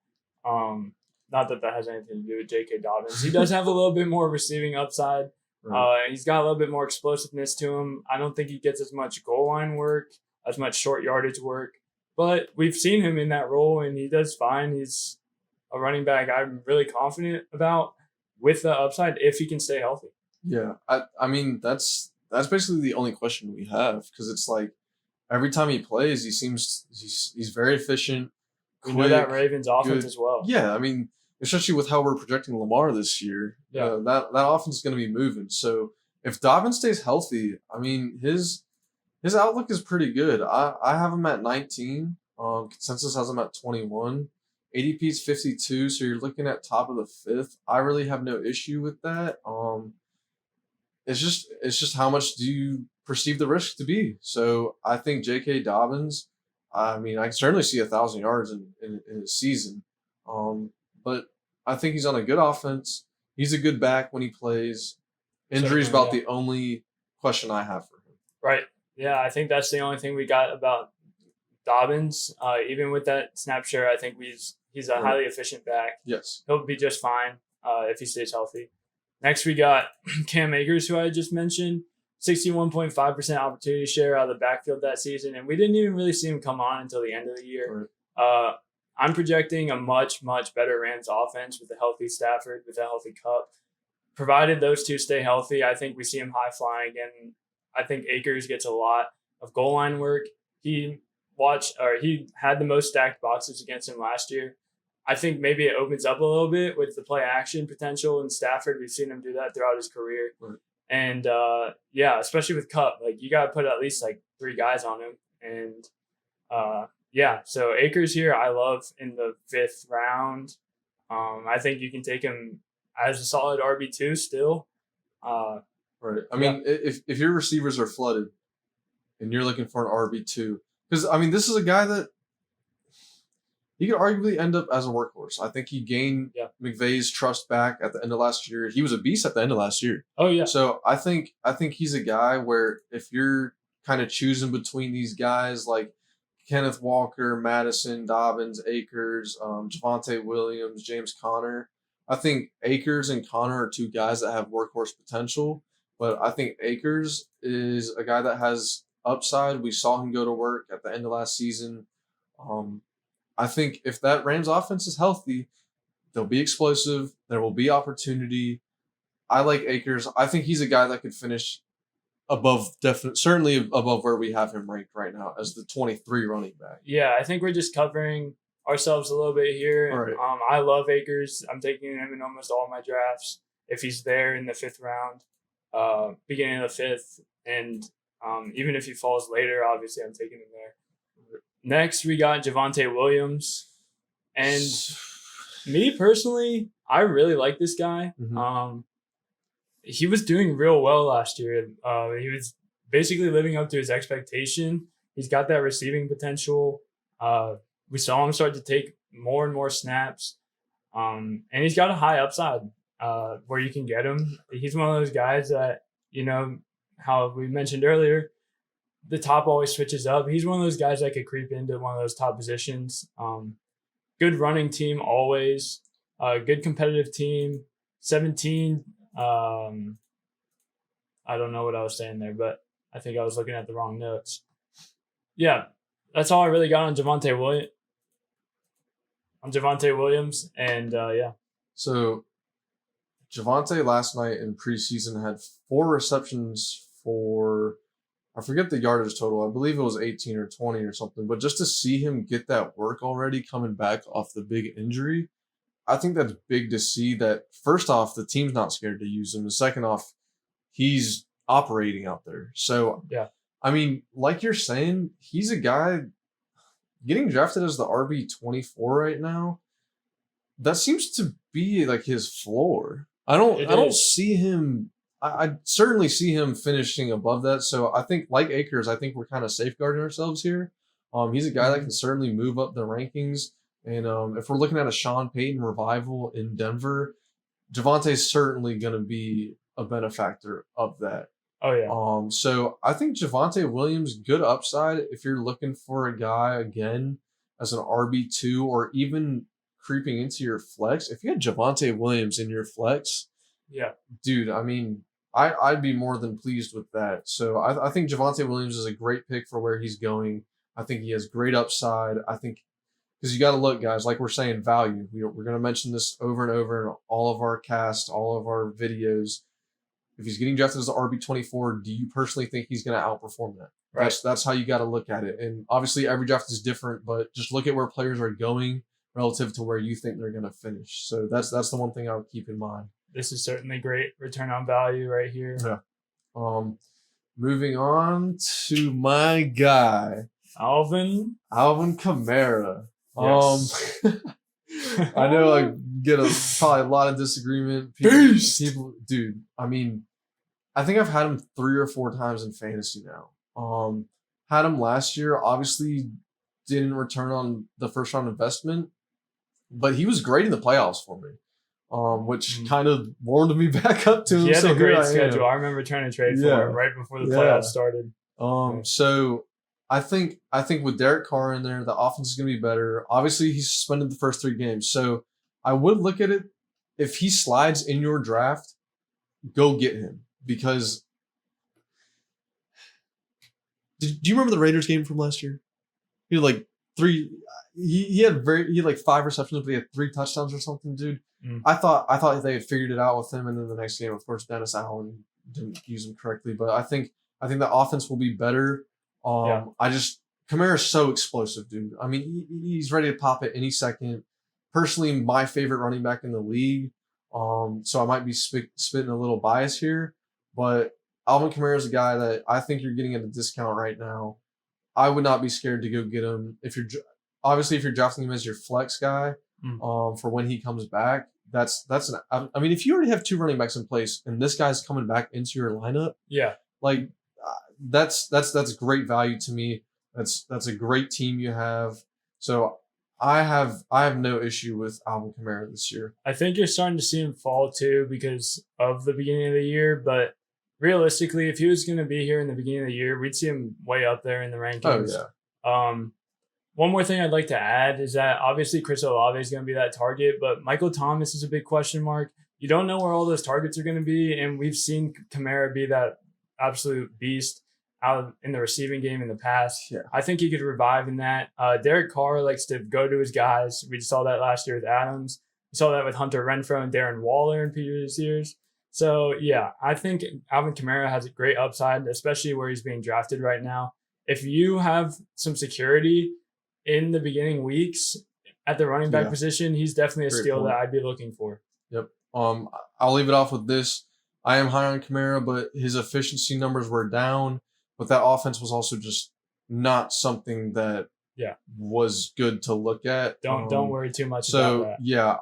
Not that has anything to do with J.K. Dobbins. He does have a little bit more receiving upside. Right. He's got a little bit more explosiveness to him. I don't think he gets as much goal line work, as much short yardage work. But we've seen him in that role, and he does fine. He's a running back I'm really confident about with the upside if he can stay healthy. Yeah, I mean, that's basically the only question we have, because it's like every time he plays, he's very efficient. We know that Ravens offense as well. Yeah, I mean, especially with how we're projecting Lamar this year, that offense is going to be moving. So if Dobbins stays healthy, I mean, his outlook is pretty good. I have him at 19. Consensus has him at 21. ADP is 52, so you're looking at top of the 5th. I really have no issue with that. It's just how much do you perceive the risk to be? So I think J.K. Dobbins, I mean, I can certainly see 1,000 yards in a season. But I think he's on a good offense. He's a good back when he plays. Injury is about the only question I have for him. Right. Yeah, I think that's the only thing we got about Dobbins. Even with that snap share, I think he's a highly efficient back. Yes. He'll be just fine if he stays healthy. Next, we got Cam Akers, who I just mentioned. 61.5% opportunity share out of the backfield that season, and we didn't even really see him come on until the end of the year. Right. I'm projecting a much, much better Rams offense with a healthy Stafford, with a healthy Cup. Provided those two stay healthy, I think we see him high flying again. I think Akers gets a lot of goal line work. He had the most stacked boxes against him last year. I think maybe it opens up a little bit with the play action potential in Stafford. We've seen him do that throughout his career. Right. And especially with Cup, like you got to put at least like 3 guys on him. And Yeah, so Akers here, I love in the 5th round. I think you can take him as a solid RB2 still. Right. I mean, if your receivers are flooded and you're looking for an RB2, because, I mean, this is a guy that he could arguably end up as a workhorse. I think he gained McVay's trust back at the end of last year. He was a beast at the end of last year. Oh, yeah. So I think he's a guy where if you're kind of choosing between these guys like Kenneth Walker, Mattison, Dobbins, Akers, Javonte Williams, James Conner, I think Akers and Conner are 2 guys that have workhorse potential. But I think Akers is a guy that has upside. We saw him go to work at the end of last season. I think if that Rams offense is healthy, they'll be explosive. There will be opportunity. I like Akers. I think he's a guy that could finish certainly above where we have him ranked right now as the 23 running back. Yeah, I think we're just covering ourselves a little bit here. Right. I love Akers. I'm taking him in almost all my drafts. If he's there in the 5th round, beginning of the 5th, and even if he falls later, obviously I'm taking him there. Next, we got Javonte Williams. And me personally, I really like this guy. Mm-hmm. He was doing real well last year. He was basically living up to his expectation. He's got that receiving potential. We saw him start to take more and more snaps. And he's got a high upside where you can get him. He's one of those guys that, how we mentioned earlier, the top always switches up. He's one of those guys that could creep into one of those top positions. Good running team always. Good competitive team. 17. I don't know what I was saying there, but I think I was looking at the wrong notes. Yeah, that's all I really got on Javonte Williams. And yeah. So Javonte last night in preseason had 4 receptions for, I forget the yardage total. I believe it was 18 or 20 or something. But just to see him get that work already coming back off the big injury, I think that's big to see that, first off, the team's not scared to use him. And second off, he's operating out there. So, yeah, I mean, like you're saying, he's a guy getting drafted as the RB24 right now. That seems to be like his floor. I don't see him. I certainly see him finishing above that. So I think, like Akers, I think we're kind of safeguarding ourselves here. He's a guy that can certainly move up the rankings. And if we're looking at a Sean Payton revival in Denver, Javonte's certainly going to be a benefactor of that. Oh, yeah. So I think Javonte Williams, good upside if you're looking for a guy, again, as an RB2 or even creeping into your flex. If you had Javonte Williams in your flex, yeah, dude, I mean, I'd be more than pleased with that. So I think Javonte Williams is a great pick for where he's going. I think he has great upside. I think, because you got to look, guys, like we're saying, value. We're going to mention this over and over in all of our casts, all of our videos. If he's getting drafted as the RB24, do you personally think he's going to outperform that? Right. That's how you got to look at it. And obviously every draft is different, but just look at where players are going relative to where you think they're going to finish. So that's the one thing I would keep in mind. This is certainly great return on value right here. Yeah. Moving on to my guy, Alvin Kamara. Yes. I know I get probably a lot of disagreement. People, dude, I mean, I think I've had him 3 or 4 times in fantasy now. Had him last year, obviously didn't return on the first round investment, but he was great in the playoffs for me, which kind of warmed me back up to him. He had so a great I schedule. I remember trying to trade for him right before the playoffs started. So I think with Derek Carr in there, the offense is going to be better. Obviously, he's suspended the first 3 games. So I would look at it. If he slides in your draft, go get him. Because do you remember the Raiders game from last year? He had like 3. He had 5 receptions, but he had 3 touchdowns or something, dude. I thought they had figured it out with him, and then the next game, of course, Dennis Allen didn't use him correctly. But I think the offense will be better. Kamara's so explosive, dude. I mean, he's ready to pop at any second. Personally, my favorite running back in the league. So I might be spitting a little bias here, but Alvin Kamara is a guy that I think you're getting at a discount right now. I would not be scared to go get him if you're drafting him as your flex guy. For when he comes back, I mean, if you already have 2 running backs in place and this guy's coming back into your lineup, like that's great value to me. That's a great team you have. So I have no issue with Alvin Kamara this year. I think you're starting to see him fall too because of the beginning of the year, but realistically, if he was going to be here in the beginning of the year, we'd see him way up there in the rankings. Oh, yeah. One more thing I'd like to add is that obviously Chris Olave is going to be that target, but Michael Thomas is a big question mark. You don't know where all those targets are going to be, and we've seen Kamara be that absolute beast out in the receiving game in the past. Yeah. I think he could revive in that. Derek Carr likes to go to his guys. We saw that last year with Adams. We saw that with Hunter Renfrow and Darren Waller in previous years. So, yeah, I think Alvin Kamara has a great upside, especially where he's being drafted right now. If you have some security in the beginning weeks at the running back position, he's definitely a steal that I'd be looking for. Yep. I'll leave it off with this. I am high on Kamara, but his efficiency numbers were down. But that offense was also just not something that was good to look at. Don't worry too much about that. Yeah,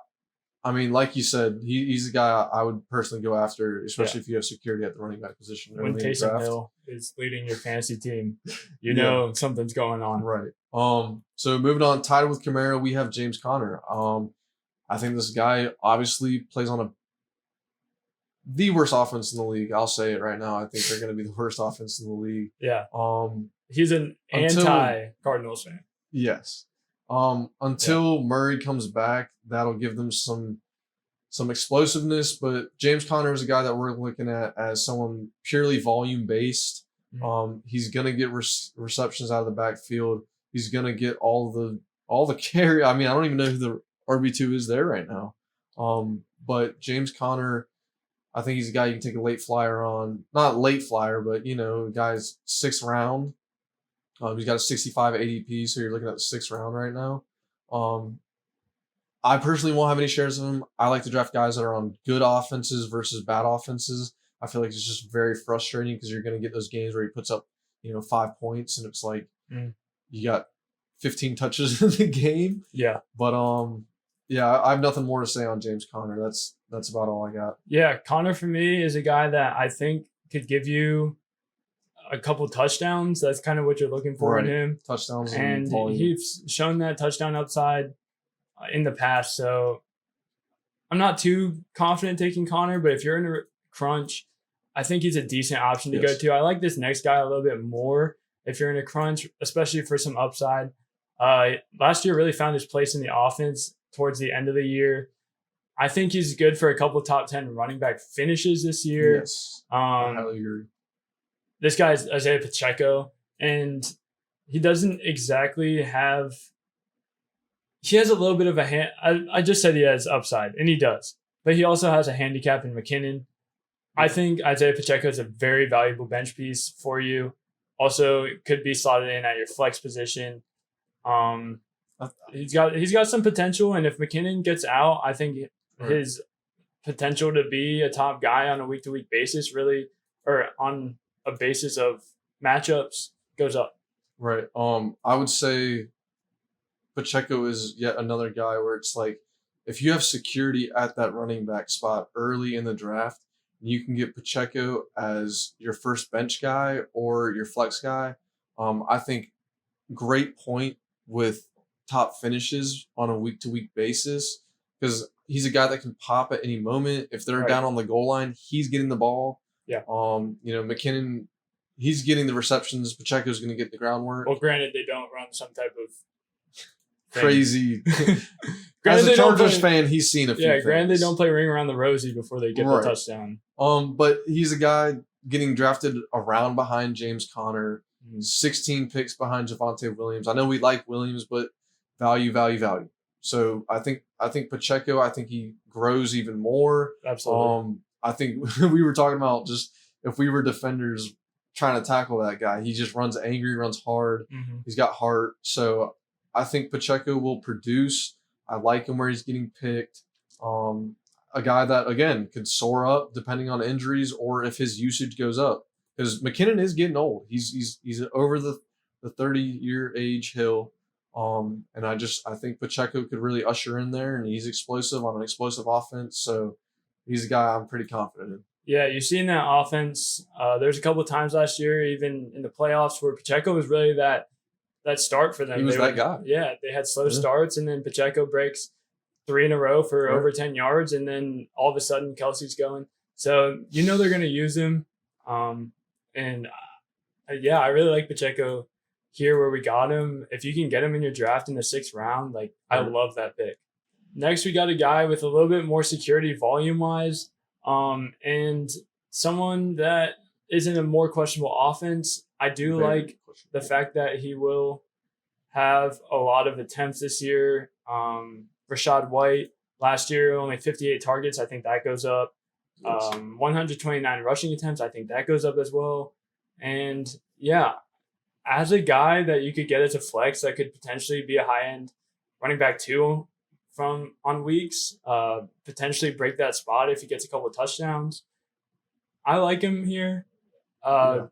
I mean, like you said, he's the guy I would personally go after, especially if you have security at the running back position. When Taysom Hill is leading your fantasy team, you know something's going on. Right. So moving on, tied with Kamara, we have James Conner. I think this guy obviously plays on the worst offense in the league. I'll say it right now. I think they're going to be the worst offense in the league. Yeah. He's an anti-Cardinals fan. Yes. Until Murray comes back, that'll give them some explosiveness. But James Conner is a guy that we're looking at as someone purely volume based. He's going to get receptions out of the backfield. He's going to get all the carry. I mean, I don't even know who the RB2 is there right now. But James Conner, I think he's a guy you can take a late flyer on. Not late flyer, but, guy's 6th round. He's got a 65 ADP, so you're looking at the 6th round right now. I personally won't have any shares of him. I like to draft guys that are on good offenses versus bad offenses. I feel like it's just very frustrating because you're going to get those games where he puts up, 5 points, and it's like you got 15 touches in the game. Yeah. But I have nothing more to say on James Conner. That's about all I got. Yeah, Conner for me is a guy that I think could give you a couple touchdowns. That's kind of what you're looking for in him. Touchdowns and he's shown that touchdown upside in the past. So I'm not too confident taking Conner, but if you're in a crunch, I think he's a decent option to go to. I like this next guy a little bit more if you're in a crunch, especially for some upside. Last year really found his place in the offense towards the end of the year. I think he's good for a couple of top 10 running back finishes this year. Yes, I highly agree. This guy's Isaiah Pacheco, and he doesn't exactly have – he has a little bit of a I just said he has upside, and he does. But he also has a handicap in McKinnon. I think Isaiah Pacheco is a very valuable bench piece for you. Also, it could be slotted in at your flex position. He's got some potential, and if McKinnon gets out, I think his potential to be a top guy on a week-to-week basis really – or on – a basis of matchups goes up. Right. I would say Pacheco is yet another guy where it's like if you have security at that running back spot early in the draft, you can get Pacheco as your first bench guy or your flex guy. I think great point with top finishes on a week-to-week basis because he's a guy that can pop at any moment. If they're down on the goal line, he's getting the ball. Yeah. McKinnon, he's getting the receptions. Pacheco's going to get the groundwork. Well, granted, they don't run some type of crazy. As a Chargers fan, he's seen a few things. Granted, they don't play Ring Around the Rosie before they get the touchdown. But he's a guy getting drafted around behind James Conner, 16 picks behind Javonte Williams. I know we like Williams, but value. So I think Pacheco, I think he grows even more. Absolutely. I think we were talking about just if we were defenders trying to tackle that guy, he just runs angry, runs hard. He's got heart. So I think Pacheco will produce. I like him where he's getting picked. A guy that, again, could soar up depending on injuries or if his usage goes up. Because McKinnon is getting old. He's over the the 30-year age Hill. And I think Pacheco could really usher in there, and he's explosive on an explosive offense. So he's a guy I'm pretty confident in. Yeah, you've seen that offense. There's a couple of times last year, even in the playoffs, where Pacheco was really that start for them. He was that guy. Yeah, they had slow starts, and then Pacheco breaks 3 in a row for over 10 yards, and then all of a sudden Kelsey's going. So they're going to use him. I really like Pacheco here where we got him. If you can get him in your draft in the 6th round, I love that pick. Next, we got a guy with a little bit more security volume-wise, and someone that is in a more questionable offense. I do like the fact that he will have a lot of attempts this year. Rachaad White, last year, only 58 targets. I think that goes up. 129 rushing attempts. I think that goes up as well. And as a guy that you could get as a flex that could potentially be a high-end running back 2 on weeks, potentially break that spot if he gets a couple of touchdowns. I like him here. I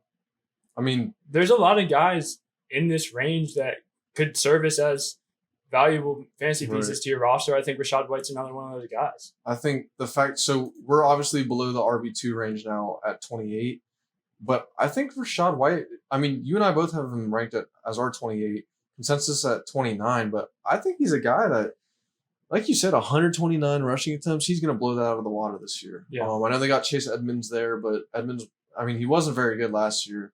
mean, there's a lot of guys in this range that could service as valuable fantasy pieces to your roster. I think Rachaad White's another one of those guys. I think so we're obviously below the RB2 range now at 28, but I think Rachaad White, I mean, you and I both have him ranked as our 28, consensus at 29, but I think he's a guy that, like you said, 129 rushing attempts, he's going to blow that out of the water this year. Yeah. I know they got Chase Edmonds there, but Edmonds, I mean, he wasn't very good last year.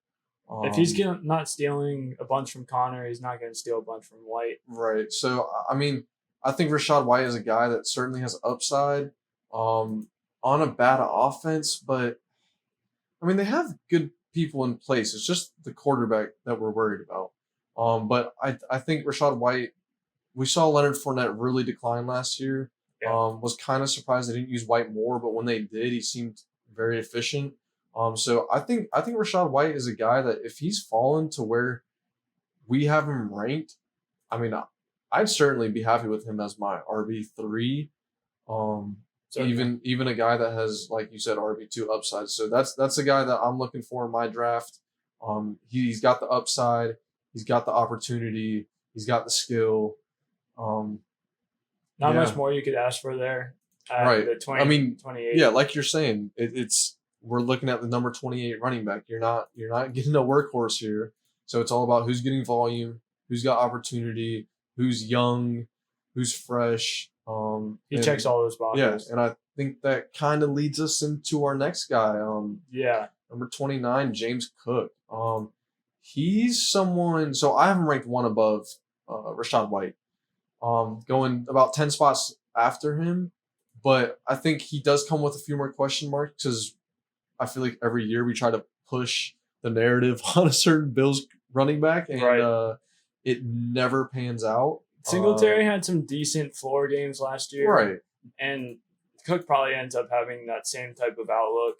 If he's not stealing a bunch from Connor, he's not going to steal a bunch from White. Right. So, I mean, I think Rachaad White is a guy that certainly has upside on a bad offense, but, I mean, they have good people in place. It's just the quarterback that we're worried about. But I think Rachaad White, we saw Leonard Fournette really decline last year. Yeah. Was kind of surprised they didn't use White more, but when they did, he seemed very efficient. So I think Rachaad White is a guy that if he's fallen to where we have him ranked, I mean, I'd certainly be happy with him as my RB3. Even a guy that has, like you said, RB2 upside. So that's a guy that I'm looking for in my draft. He's got the upside, he's got the opportunity, he's got the skill. Not much more you could ask for there. Right. The 20, I mean, 28. Yeah, like you're saying, we're looking at the number 28 running back. You're not getting a workhorse here. So it's all about who's getting volume, who's got opportunity, who's young, who's fresh. He checks all those boxes. Yeah, and I think that kind of leads us into our next guy. Number 29, James Cook. He's someone. So I have him ranked 1 above Rachaad White. Going about 10 spots after him, but I think he does come with a few more question marks because I feel like every year we try to push the narrative on a certain Bills running back, and it never pans out. Singletary had some decent floor games last year, right? And Cook probably ends up having that same type of outlook,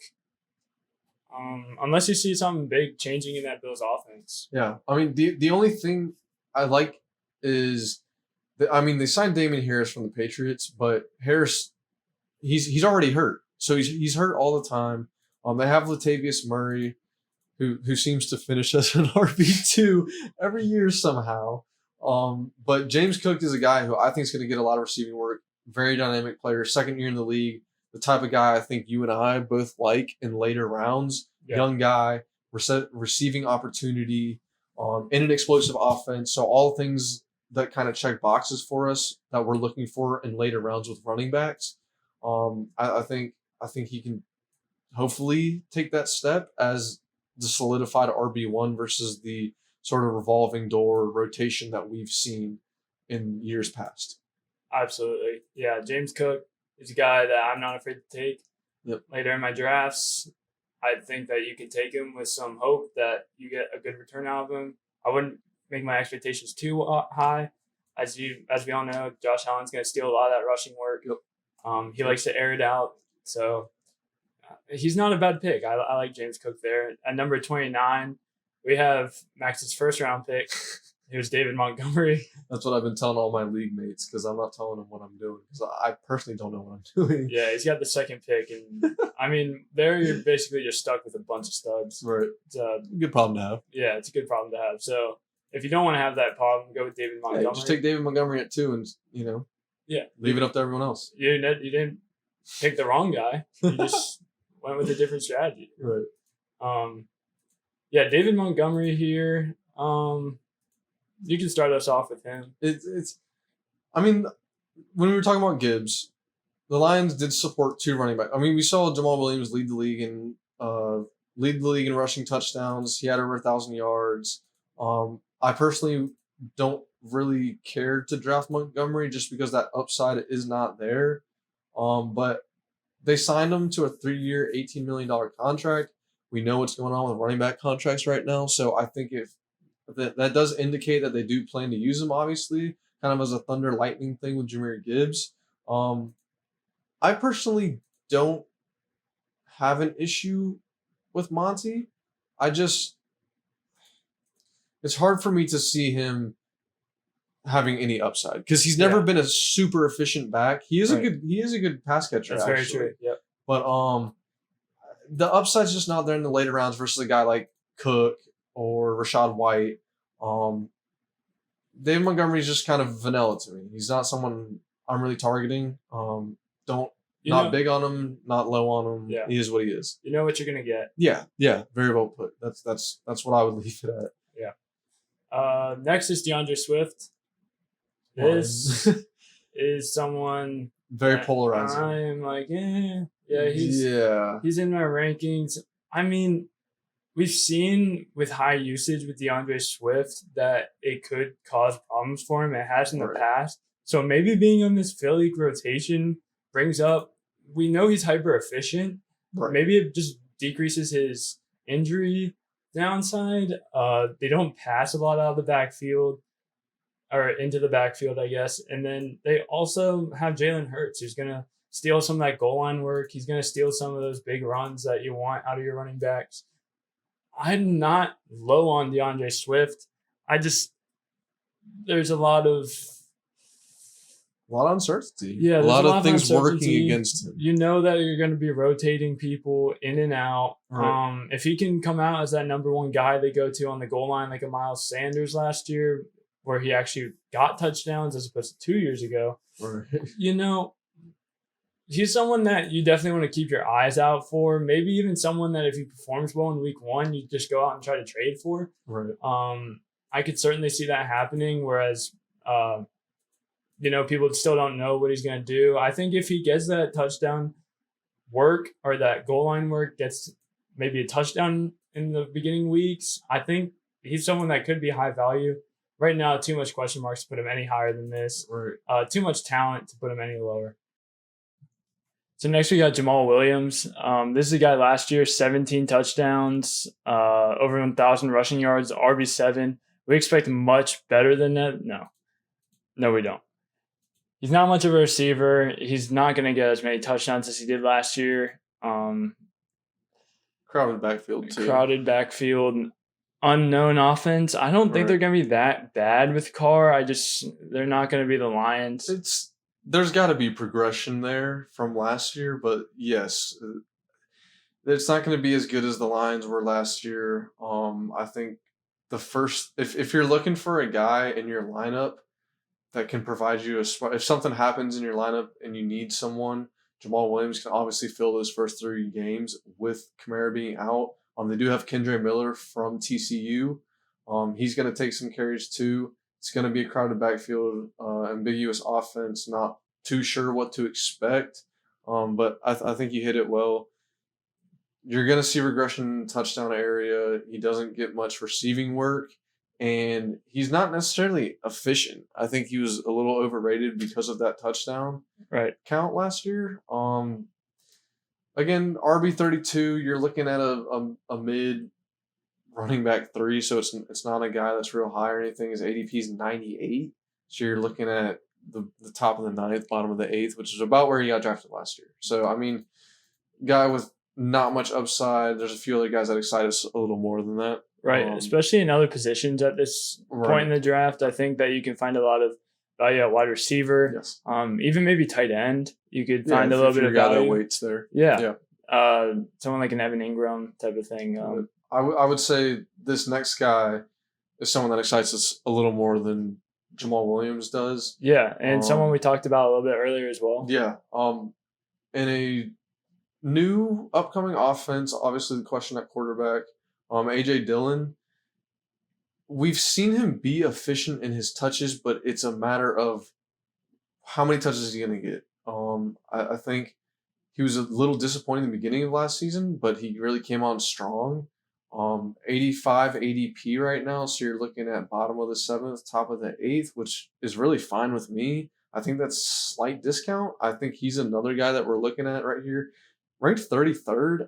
unless you see something big changing in that Bills offense. Yeah, I mean the only thing I like is they signed Dameon Harris from the Patriots, but Harris he's already hurt, so he's hurt all the time. They have Latavius Murray, who seems to finish as an RB2 every year somehow. But James Cook is a guy who I think is going to get a lot of receiving work. Very dynamic player, 2nd year in the league. The type of guy I think you and I both like in later rounds. Yeah. Young guy, receiving opportunity, in an explosive offense. So all things that kind of check boxes for us that we're looking for in later rounds with running backs. I think he can hopefully take that step as the solidified RB1 versus the sort of revolving door rotation that we've seen in years past. Absolutely. Yeah, James Cook is a guy that I'm not afraid to take later in my drafts. I think that you can take him with some hope that you get a good return out of him. I wouldn't make my expectations too high. As we all know, Josh Allen's going to steal a lot of that rushing work. He likes to air it out. So he's not a bad pick. I like James Cook there. At number 29, we have Max's 1st round pick. It was David Montgomery. That's what I've been telling all my league mates because I'm not telling them what I'm doing because I personally don't know what I'm doing. Yeah, he's got the 2nd pick. And, I mean, there you're basically just stuck with a bunch of studs. Right. It's a good problem to have. Yeah, it's a good problem to have. So if you don't want to have that problem, go with David Montgomery. Yeah, just take David Montgomery at 2 and, leave it up to everyone else. You didn't pick the wrong guy. You just went with a different strategy. Right. David Montgomery here. You can start us off with him. When we were talking about Gibbs, the Lions did support 2 running backs. I mean, we saw Jamaal Williams lead the league in rushing touchdowns. He had over 1,000 yards. I personally don't really care to draft Montgomery just because that upside is not there. But they signed him to a 3-year, $18 million contract. We know what's going on with running back contracts right now. So I think if that does indicate that they do plan to use him, obviously, kind of as a thunder lightning thing with Jahmyr Gibbs. I personally don't have an issue with Monty. It's hard for me to see him having any upside because he's never been a super efficient back. He is a good pass catcher. That's actually. very true. Yep. But the upside's just not there in the later rounds versus a guy like Cook or Rachaad White. David Montgomery's just kind of vanilla to me. He's not someone I'm really targeting. Not big on him, not low on him. Yeah. He is what he is. You know what you're gonna get. Yeah, very well put. That's what I would leave it at. Yeah. Next is DeAndre Swift. This is someone very polarizing. I'm like, he's in my rankings. I mean, we've seen with high usage with DeAndre Swift that it could cause problems for him. It has in the past. So maybe being on this Philly rotation brings up, we know he's hyper efficient. Right. Maybe it just decreases his injury downside. They don't pass a lot out of the backfield or into the backfield, I guess. And then they also have Jalen Hurts, who's going to steal some of that goal line work. He's going to steal some of those big runs that you want out of your running backs. I'm not low on DeAndre Swift. There's a lot of uncertainty. Yeah, a lot of things working against him. You know that you're going to be rotating people in and out. Right. If he can come out as that number one guy they go to on the goal line, like a Miles Sanders last year, where he actually got touchdowns as opposed to 2 years ago, Right. He's someone that you definitely want to keep your eyes out for. Maybe even someone that if he performs well in week 1, you just go out and try to trade for. Right. I could certainly see that happening, whereas people still don't know what he's going to do. I think if he gets that touchdown work or that goal line work, gets maybe a touchdown in the beginning weeks, I think he's someone that could be high value. Right now, too much question marks to put him any higher than this. Right. Too much talent to put him any lower. So next we got Jamaal Williams. This is a guy last year, 17 touchdowns, over 1,000 rushing yards, RB7. We expect much better than that? No, we don't. He's not much of a receiver. He's not going to get as many touchdowns as he did last year. Crowded backfield, too. Crowded backfield. Unknown offense. I don't think they're going to be that bad with Carr. They're not going to be the Lions. There's got to be progression there from last year, but yes, it's not going to be as good as the Lions were last year. I think if you're looking for a guy in your lineup that can provide you if something happens in your lineup and you need someone, Jamaal Williams can obviously fill those first 3 games with Kamara being out. They do have Kendre Miller from TCU. He's going to take some carries too. It's going to be a crowded backfield, ambiguous offense, not too sure what to expect. But I think you hit it well. You're going to see regression in the touchdown area. He doesn't get much receiving work, and he's not necessarily efficient. I think he was a little overrated because of that touchdown count last year. Again, RB32, you're looking at a mid running back 3, so it's not a guy that's real high or anything. His ADP is 98, so you're looking at the top of the 9th, bottom of the 8th, which is about where he got drafted last year. So, I mean, guy with not much upside. There's a few other guys that excite us a little more than that. Right, especially in other positions at this point in the draft. I think that you can find a lot of value at wide receiver. Yes. Even maybe tight end. You could find a little bit of value. That weights there. Yeah. Someone like an Evan Ingram type of thing. I would say this next guy is someone that excites us a little more than Jamaal Williams does. Yeah, and someone we talked about a little bit earlier as well. Yeah. In a new upcoming offense, obviously the question at quarterback, AJ Dillon, we've seen him be efficient in his touches, but it's a matter of how many touches is he going to get. I think he was a little disappointing in the beginning of last season, but he really came on strong. 85 ADP right now, so you're looking at bottom of the 7th, top of the 8th, which is really fine with me. I think that's slight discount. I think he's another guy that we're looking at right here. Ranked 33rd,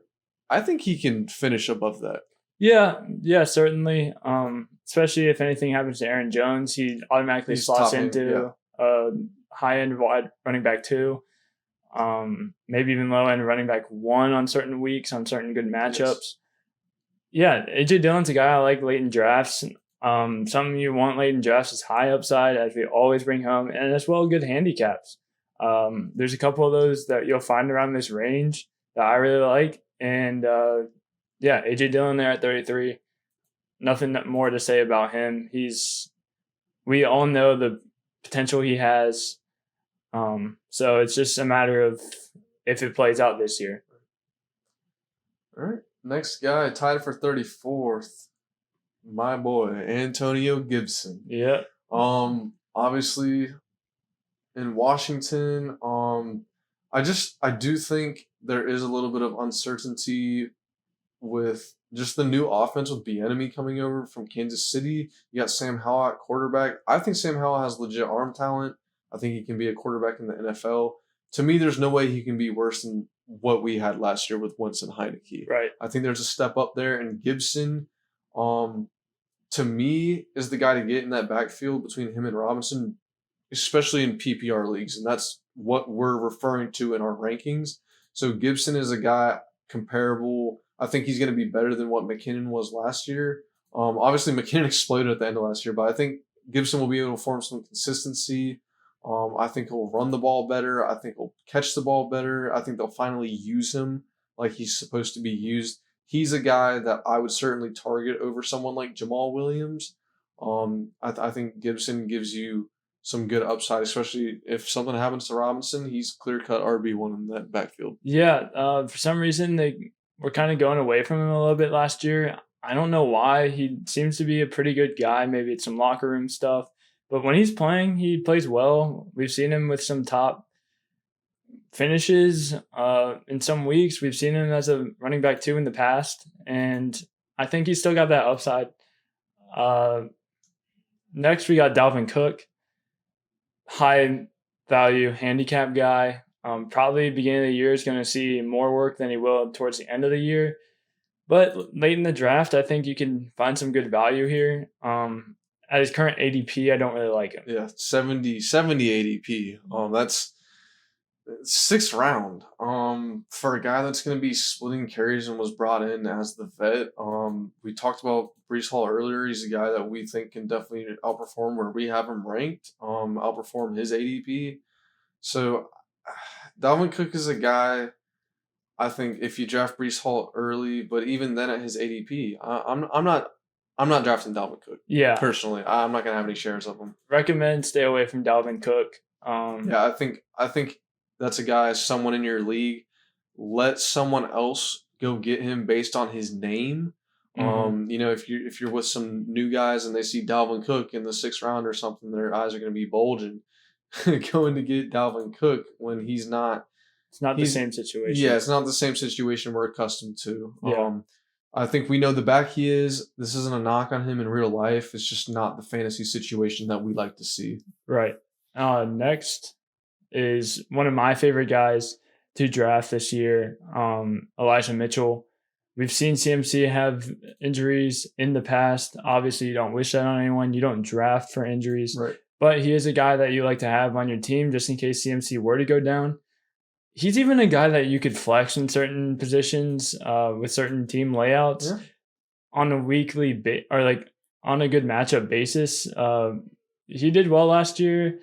I think he can finish above that. Yeah, certainly. Especially if anything happens to Aaron Jones, he automatically slots into high-end wide running back 2. Maybe even low-end running back 1 on certain weeks, on certain good matchups. Yes. Yeah, AJ Dillon's a guy I like late in drafts. Something you want late in drafts is high upside, as we always bring home, and as well good handicaps. There's a couple of those that you'll find around this range that I really like. And AJ Dillon there at 33. Nothing more to say about him. We all know the potential he has. So it's just a matter of if it plays out this year. All right. Next guy, tied for 34th. My boy, Antonio Gibson. Yeah. Obviously in Washington, I do think there is a little bit of uncertainty with just the new offense with Bieniemy coming over from Kansas City. You got Sam Howell at quarterback. I think Sam Howell has legit arm talent. I think he can be a quarterback in the NFL. To me, there's no way he can be worse than what we had last year with Wentz and Heineke. Right. I think there's a step up there, and Gibson, to me, is the guy to get in that backfield between him and Robinson, especially in PPR leagues, and that's what we're referring to in our rankings. So Gibson is a guy comparable. I think he's going to be better than what McKinnon was last year. Obviously, McKinnon exploded at the end of last year, but I think Gibson will be able to form some consistency. I think he'll run the ball better. I think he'll catch the ball better. I think they'll finally use him like he's supposed to be used. He's a guy that I would certainly target over someone like Jamaal Williams. I think Gibson gives you some good upside, especially if something happens to Robinson. He's clear-cut RB1 in that backfield. Yeah, for some reason they were kind of going away from him a little bit last year. I don't know why. He seems to be a pretty good guy. Maybe it's some locker room stuff. But when he's playing, he plays well. We've seen him with some top finishes in some weeks. We've seen him as a running back 2 in the past. And I think he's still got that upside. Next, we got Dalvin Cook. High value handicap guy. Probably beginning of the year is going to see more work than he will towards the end of the year. But late in the draft, I think you can find some good value here. At his current ADP, I don't really like him. Yeah, 70 ADP. That's 6th round. For a guy that's going to be splitting carries and was brought in as the vet. We talked about Breece Hall earlier. He's a guy that we think can definitely outperform where we have him ranked. Outperform his ADP. So Dalvin Cook is a guy. I think if you draft Breece Hall early, but even then at his ADP, I'm not drafting Dalvin Cook. Yeah. Personally, I'm not going to have any shares of him. Recommend stay away from Dalvin Cook. I think that's a guy, someone in your league, let someone else go get him based on his name. Mm-hmm. If you're with some new guys and they see Dalvin Cook in the 6th round or something, their eyes are going to be bulging going to get Dalvin Cook when he's not. It's not the same situation. Yeah, it's not the same situation we're accustomed to. Yeah. I think we know the back he is. This isn't a knock on him in real life. It's just not the fantasy situation that we like to see. Right. Next is one of my favorite guys to draft this year, Elijah Mitchell. We've seen CMC have injuries in the past. Obviously, you don't wish that on anyone. You don't draft for injuries. Right. But he is a guy that you like to have on your team just in case CMC were to go down. He's even a guy that you could flex in certain positions with certain team layouts on a weekly on a good matchup basis. He did well last year.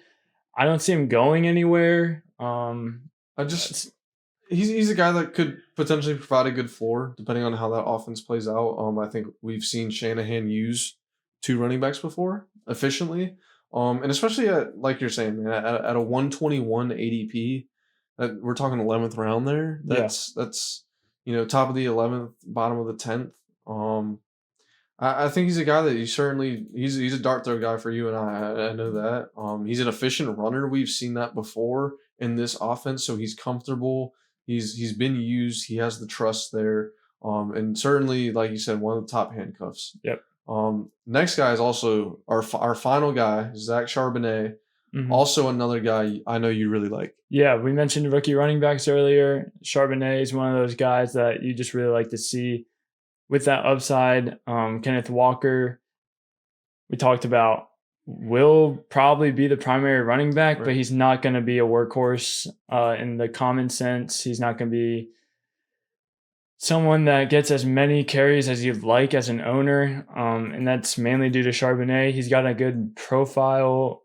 I don't see him going anywhere. He's a guy that could potentially provide a good floor depending on how that offense plays out. I think we've seen Shanahan use two running backs before efficiently. And especially at, like you're saying, man, at a 121 ADP, that we're talking 11th round there. That's top of the 11th, bottom of the 10th. I think he's a guy that he's a dart throw guy for you and I know that. He's an efficient runner. We've seen that before in this offense, so he's comfortable. He's been used. He has the trust there. And certainly, like you said, one of the top handcuffs. Yep. Next guy is also our final guy, Zach Charbonnet. Mm-hmm. Also another guy I know you really like. Yeah, we mentioned rookie running backs earlier. Charbonnet is one of those guys that you just really like to see with that upside. Kenneth Walker, we talked about, will probably be the primary running back, right, but he's not going to be a workhorse in the common sense. He's not going to be someone that gets as many carries as you'd like as an owner, and that's mainly due to Charbonnet. He's got a good profile.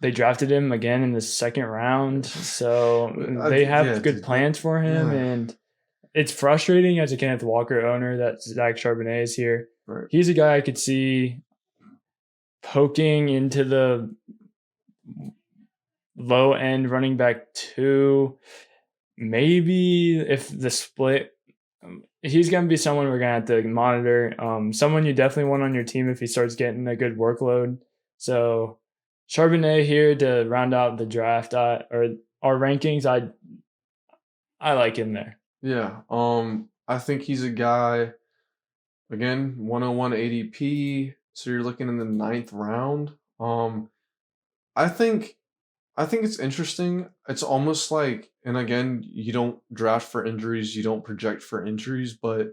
They drafted him again in the second round, so they have good plans for him, and it's frustrating as a Kenneth Walker owner that Zach Charbonnet is here. Right. He's a guy I could see poking into the low-end running back 2. Maybe if the split, he's going to be someone we're going to have to monitor. Someone you definitely want on your team if he starts getting a good workload. So Charbonnet here to round out the draft or our rankings. I like him there. Yeah. I think he's a guy, again, 101 ADP. So you're looking in the 9th round. I think it's interesting. It's almost like, and again, you don't draft for injuries, you don't project for injuries, but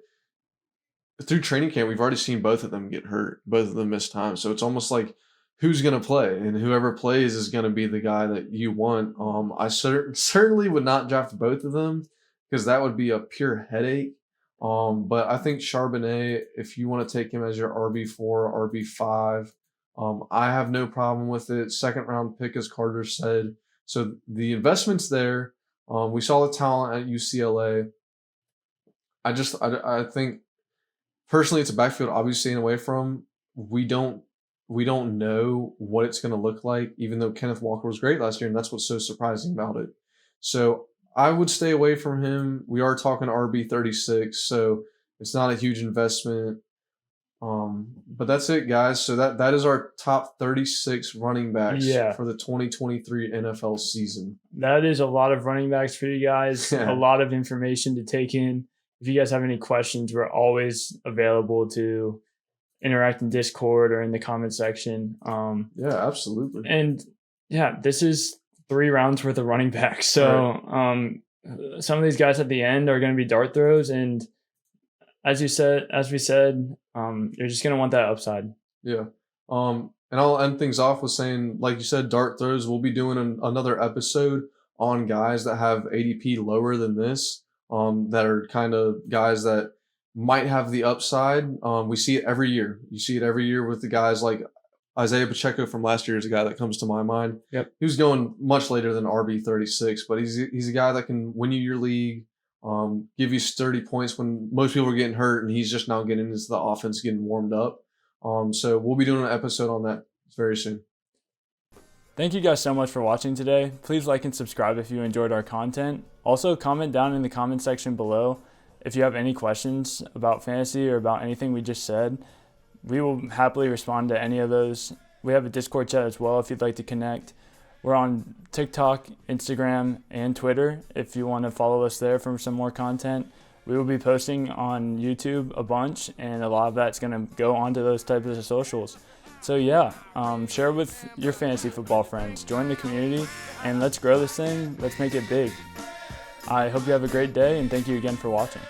through training camp, we've already seen both of them get hurt. Both of them miss time. So it's almost like who's going to play, and whoever plays is going to be the guy that you want. I certainly would not draft both of them because that would be a pure headache. But I think Charbonnet, if you want to take him as your RB4, RB5, I have no problem with it. 2nd round pick, as Carter said. So the investment's there. We saw the talent at UCLA. I think personally it's a backfield I'll be staying away from. We don't know what it's going to look like, even though Kenneth Walker was great last year, and that's what's so surprising about it. So I would stay away from him. We are talking RB36, so it's not a huge investment. But that's it, guys. So that is our top 36 running backs for the 2023 NFL season. That is a lot of running backs for you guys. A lot of information to take in. If you guys have any questions, we're always available to interact in Discord or in the comment section. Yeah, absolutely. And this is 3 rounds worth of running backs. So some of these guys at the end are going to be dart throws, and as we said, you're just going to want that upside. Yeah. And I'll end things off with saying, like you said, dart throws. We'll be doing another episode on guys that have ADP lower than this, that are kind of guys that might have the upside. We see it every year. You see it every year with the guys like Isaiah Pacheco from last year is a guy that comes to my mind. Yep. He was going much later than RB36, but he's a guy that can win you your league, give you 30 points when most people are getting hurt, and he's just now getting into the offense, getting warmed up. So we'll be doing an episode on that very soon. Thank you guys so much for watching today. Please like and subscribe if you enjoyed our content. Also, comment down in the comment section below if you have any questions about fantasy or about anything we just said. We will happily respond to any of those. We have a Discord chat as well if you'd like to connect. We're on TikTok, Instagram, and Twitter if you want to follow us there for some more content. We will be posting on YouTube a bunch, and a lot of that's going to go onto those types of socials. So share with your fantasy football friends. Join the community, and let's grow this thing. Let's make it big. I hope you have a great day, and thank you again for watching.